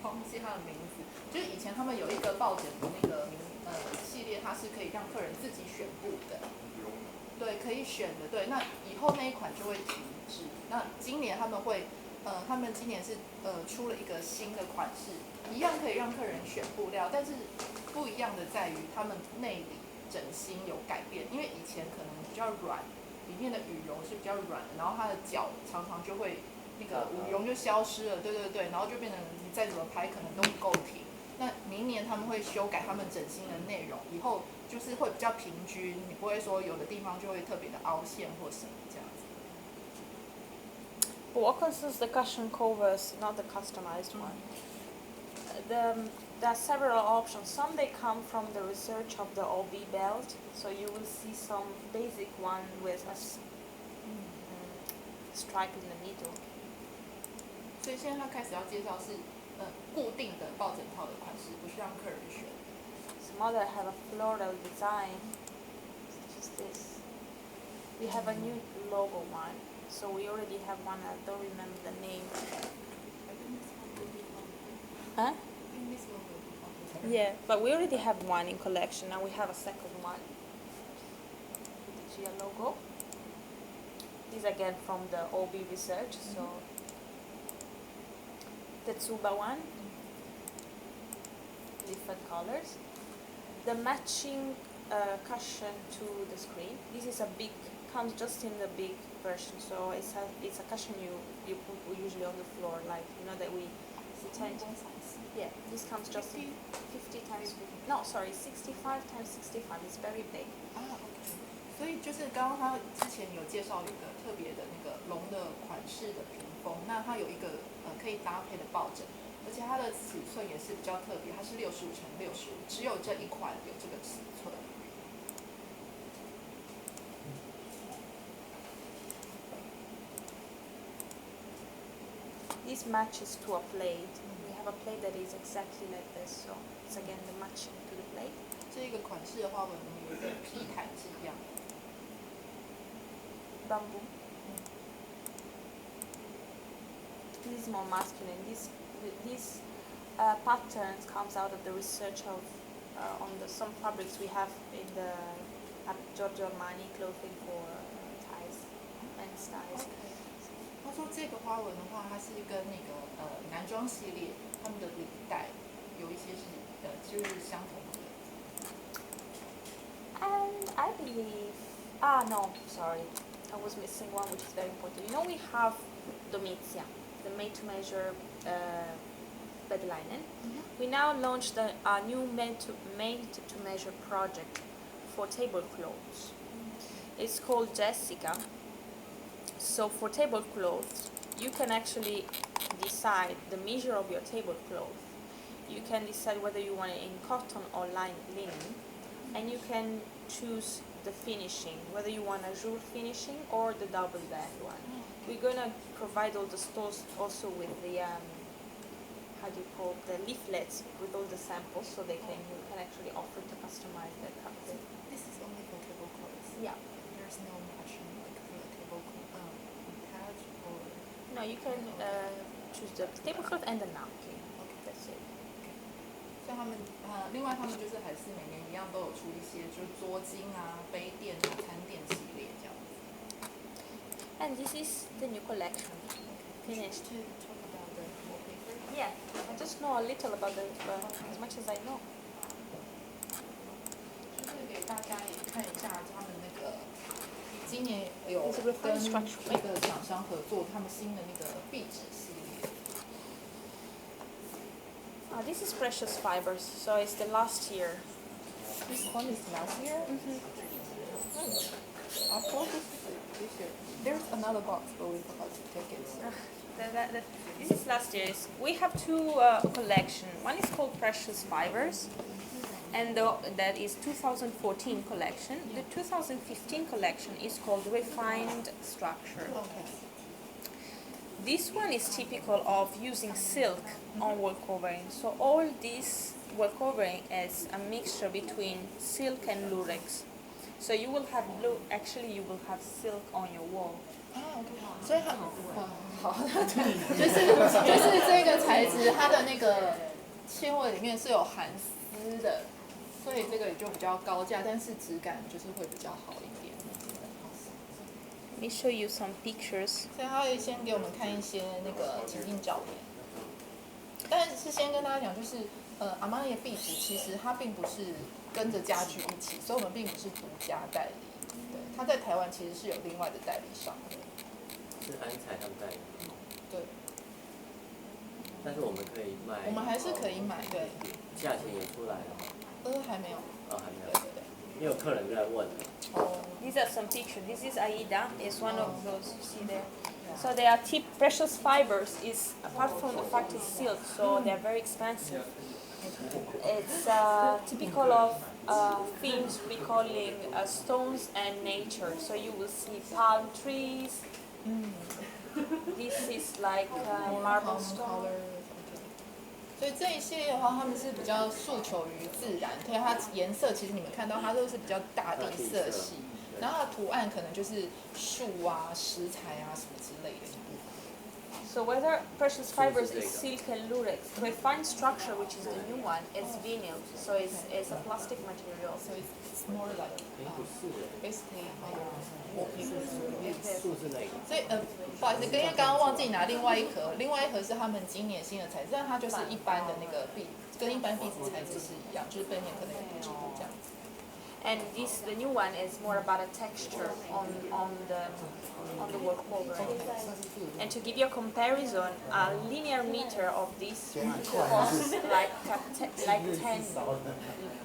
忘记它的名字，就是以前他们有一个抱枕的那个系列，它是可以让客人自己选布的。对，可以选的。对，那以后那一款就会停止。那今年他们会，他们今年是出了一个新的款式，一样可以让客人选布料，但是不一样的在于他们内里整芯有改变，因为以前可能比较软，里面的羽绒是比较软的，然后它的脚常常就会那个羽绒就消失了，对对对，然后就变成你再怎么拍可能都不够挺。那明年他们会修改他们整芯的内容，以后就是会比较平均，你不会说有的地方就会特别的凹陷或什么这样子。What concerns the cushion covers, not the customized one? There are several options. Some they come from the research of the OB belt, so you will see some basic one with a stripe in the middle. 所以现在他开始要介绍是固定的抱枕套的款式，不是让客人选。Some other have a floral design, such as this. We have a new logo one, so we already have one. I don't remember the name. Huh? Yeah, but we already have one in collection. Now we have a second one. The Gia logo. This again from the OB research. So the Tsuba one. Different colors. The matching cushion to the screen. This is a big, comes just in the big version. So it's a cushion you put usually on the floor, like you know that we. Yeah, this comes just in 50 times 50. No, sorry, 65 times 65. It's very big. OK。所以就是刚刚他之前有介绍一个特别的那个龙的款式的屏风，那它有一个可以搭配的抱枕，而且它的尺寸也是比较特别，它是65×65，只有这一款有这个尺寸。This matches to a plate. We have a plate that is exactly like this, so it's again the matching to the plate. 这一个款式的花纹有跟皮毯是一样的。Bamboo. This is more masculine. This patterns comes out of the research of on some fabrics we have in the Giorgio Armani clothing for ties, men's ties. 他说这个花纹的话，它是跟那个男装系列他们的领带有一些是就是相同的。And I believe, no, sorry, I was missing one which is very important. You know we have Domizia, the made-to-measure bed linen. We now launched a new made-to-measure project for tablecloths. It's called Jessica. So for tablecloths, you can actually decide the measure of your tablecloth. You can decide whether you want it in cotton or linen, and you can choose the finishing, whether you want a jour finishing or the double band one. We're gonna provide all the stores also with the the leaflets with all the samples, so you can actually offer to customize their cutting. This is only for tablecloths. Yeah. There's no option like for the tablecloth pad or. No, you can choose the tablecloth and the napkin. Okay, that's it. 像他们另外他们就是还是每年一样都有出一些就是桌巾啊、杯垫啊、餐垫系列这样子。And this is the new collection. Finished. To talk about the wallpaper. Yeah, I just know a little about it, as much as I know. 就是给大家也看一下他们那个今年有跟那个厂商合作，他们新的那个壁纸系列。This is precious fibers, so it's the last year. This one is last year. I thought this year. There's another box, but we forgot to take it. This is last year's. We have two collections. One is called Precious Fibers, and that is 2014 collection. The 2015 collection is called Refined Structure. Okay. This one is typical of using silk on wall covering. So all this wall covering is a mixture between silk and lurex. So you will have you will have silk on your wall. OK， 所以它好，就是这个材质，它的那个纤维里面是有含丝的，所以这个也就比较高价，但是质感就是会比较好一点。Let me show you some pictures. 所以他会先给我们看一些那个情境照片，但是先跟大家讲，就是阿玛尼的壁纸其实它并不是跟着家具一起，所以我们并不是独家代理。对，它在台湾其实是有另外的代理商的。是安彩他们代理。对。但是我们可以卖。我们还是可以买，对。价钱也出来了吗？还没有。还没有。对。因为有客人就在问了。These are some pictures. This is Aida. It's one of those you see there. So they are precious fibers. Is apart from the fact it's silk, so they are very expensive. It's typical of themes we calling stones and nature. So you will see palm trees. This is like marble stone. 对这一系列的话，他们是比较诉求于自然，对它颜色其实你们看到它都是比较大地色系，然后它的图案可能就是树啊、石材啊什么之类的。So whether precious fibers is silk and lurex, the refined structure, which is the new one, is vinyl. So it's a plastic material. So it's more like basically树是哪个？所以不好意思，因为刚刚忘记拿另外一盒，另外一盒是他们今年新的材质，但它就是一般的那个壁，跟一般壁纸材质是一样，就是背面可能有补助这样子。And the new one is more about a texture on the work covering. And to give you a comparison, a linear meter of this costs like 10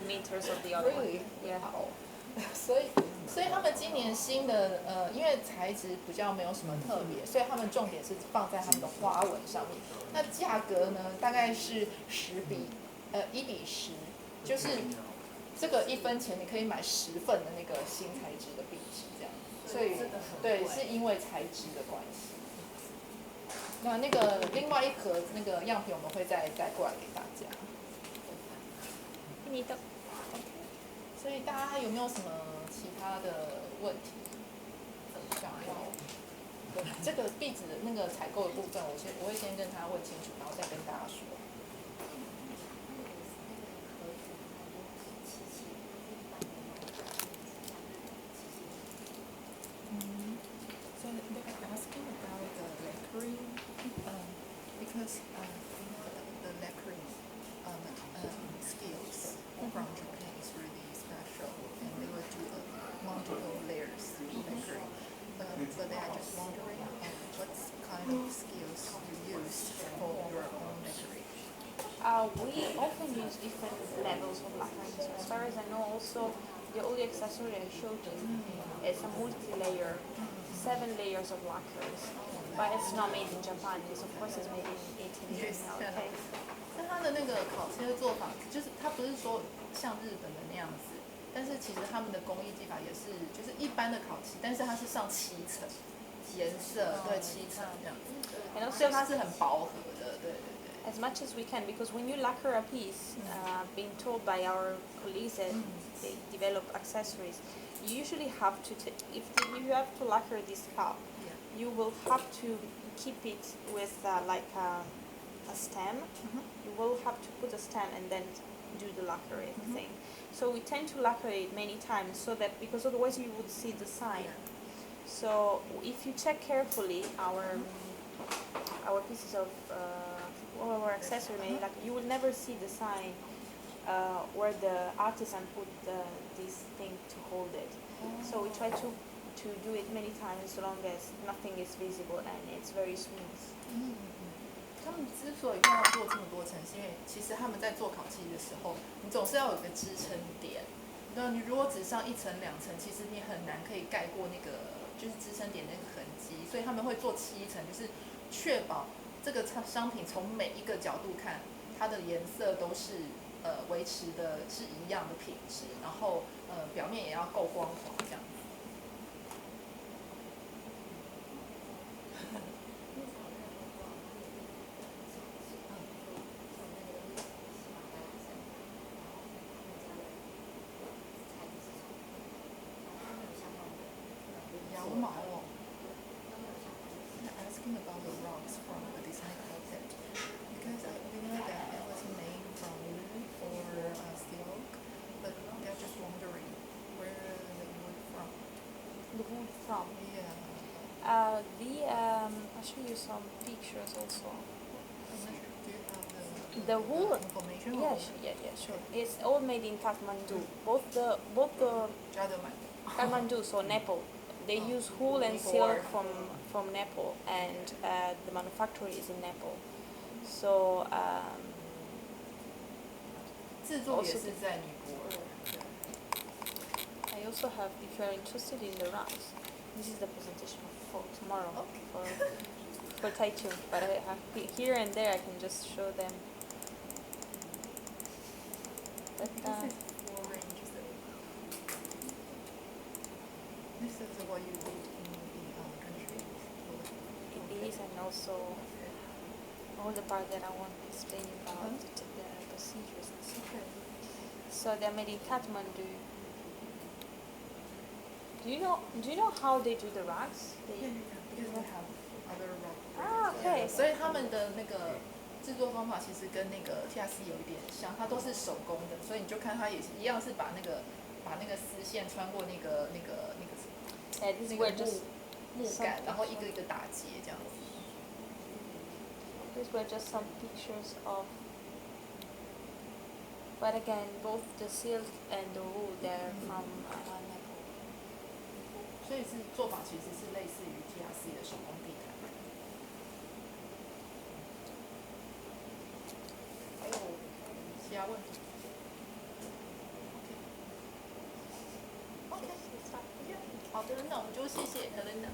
meters of the other one. Really? Yeah. 所以他们今年新的因为材质比较没有什么特别，所以他们重点是放在他们的花纹上面。那价格呢，大概是1:10，就是这个1分钱你可以买10份的那个新材质的壁纸，这样。所以对，是因为材质的关系。那个另外一盒那个样品我们会再带过来给大家。Finito. 所以大家还有没有什么其他的问题？想要这个壁纸的那个采购的部分，我会先跟他问清楚，然后再跟大家说。So they're asking about the lacquering, because the lacquering skills from Japan is really special, and they will do multiple layers lacquering. But they are just wondering what kind of skills you use for your own lacquering. We often use different levels of lacquering. So as far as I know, also the only accessory I showed you is a multi-layer, 7 layers of lacquers. But it's not made in Japan. It's of course it's made in Italy. Yes, Okay. 但它的那个烤漆的做法，就是它不是说像日本的那样子，但是其实他们的工艺技法也是，就是一般的烤漆，但是它是上7层颜色，对，7层这样子，And 所 also 以它是很饱和的，对对对。as much as we can, because when you lacquer a piece, being told by our colleagues that they develop accessories, you usually have to, if you have to lacquer this cup, you will have to keep it with like a stem. You will have to put a stem and then do the lacquering thing. So we tend to lacquer it many times, so that because otherwise you would see the sign. So if you check carefully our pieces of our accessory, like you will never see the sign where the artisan put this thing to hold it. So we try to do it many times, so long as nothing is visible and it's very smooth. 他们之所以要做这么多层，是因为其实他们在做烤漆的时候，你总是要有个支撑点。那你如果只上1层、2层，其实你很难可以盖过那个就是支撑点那个痕迹，所以他们会做7层，就是确保这个商品从每一个角度看，它的颜色都是维持的是一样的品质，然后表面也要够光滑这样子。羊毛哦。They're asking about the rocks from the design concept because we know that it was made from wood or silk, but they're just wondering where the wood from. The wood from. Yeah. I'll show you some pictures also. Do you have The wool. information? Yeah, sure. It's all made in Kathmandu. Both the Kathmandu, so Nepal. They use wool and silk from Nepal, and the manufacturer is in Nepal. So 制作也是在尼泊尔。 I also have, if you are interested in the runs, this is the presentation for tomorrow for Taichung. But I have here and there I can just show them. But, This is 4 ranges. This is what you do in the country. it is, and also all the part that I want to explain about the procedures and stuff. So they're made in Kathmandu. Do you know how they do the rugs? Because they have other rock. Ah, okay. 所以他们的那个制作方法其实跟那个 TRC 有一点像，它都是手工的，所以你就看它也是一样是把那个丝线穿过那个什么， Yeah, these were just 木杆，然后一个一个打结这样子。These were just some pictures of. But again, both the silk and the wool, they're from Nepal. 所以是做法其实是类似于 TRC 的手工地毯。还有其他问题 ？OK， 好的，那我们就谢谢 Helena。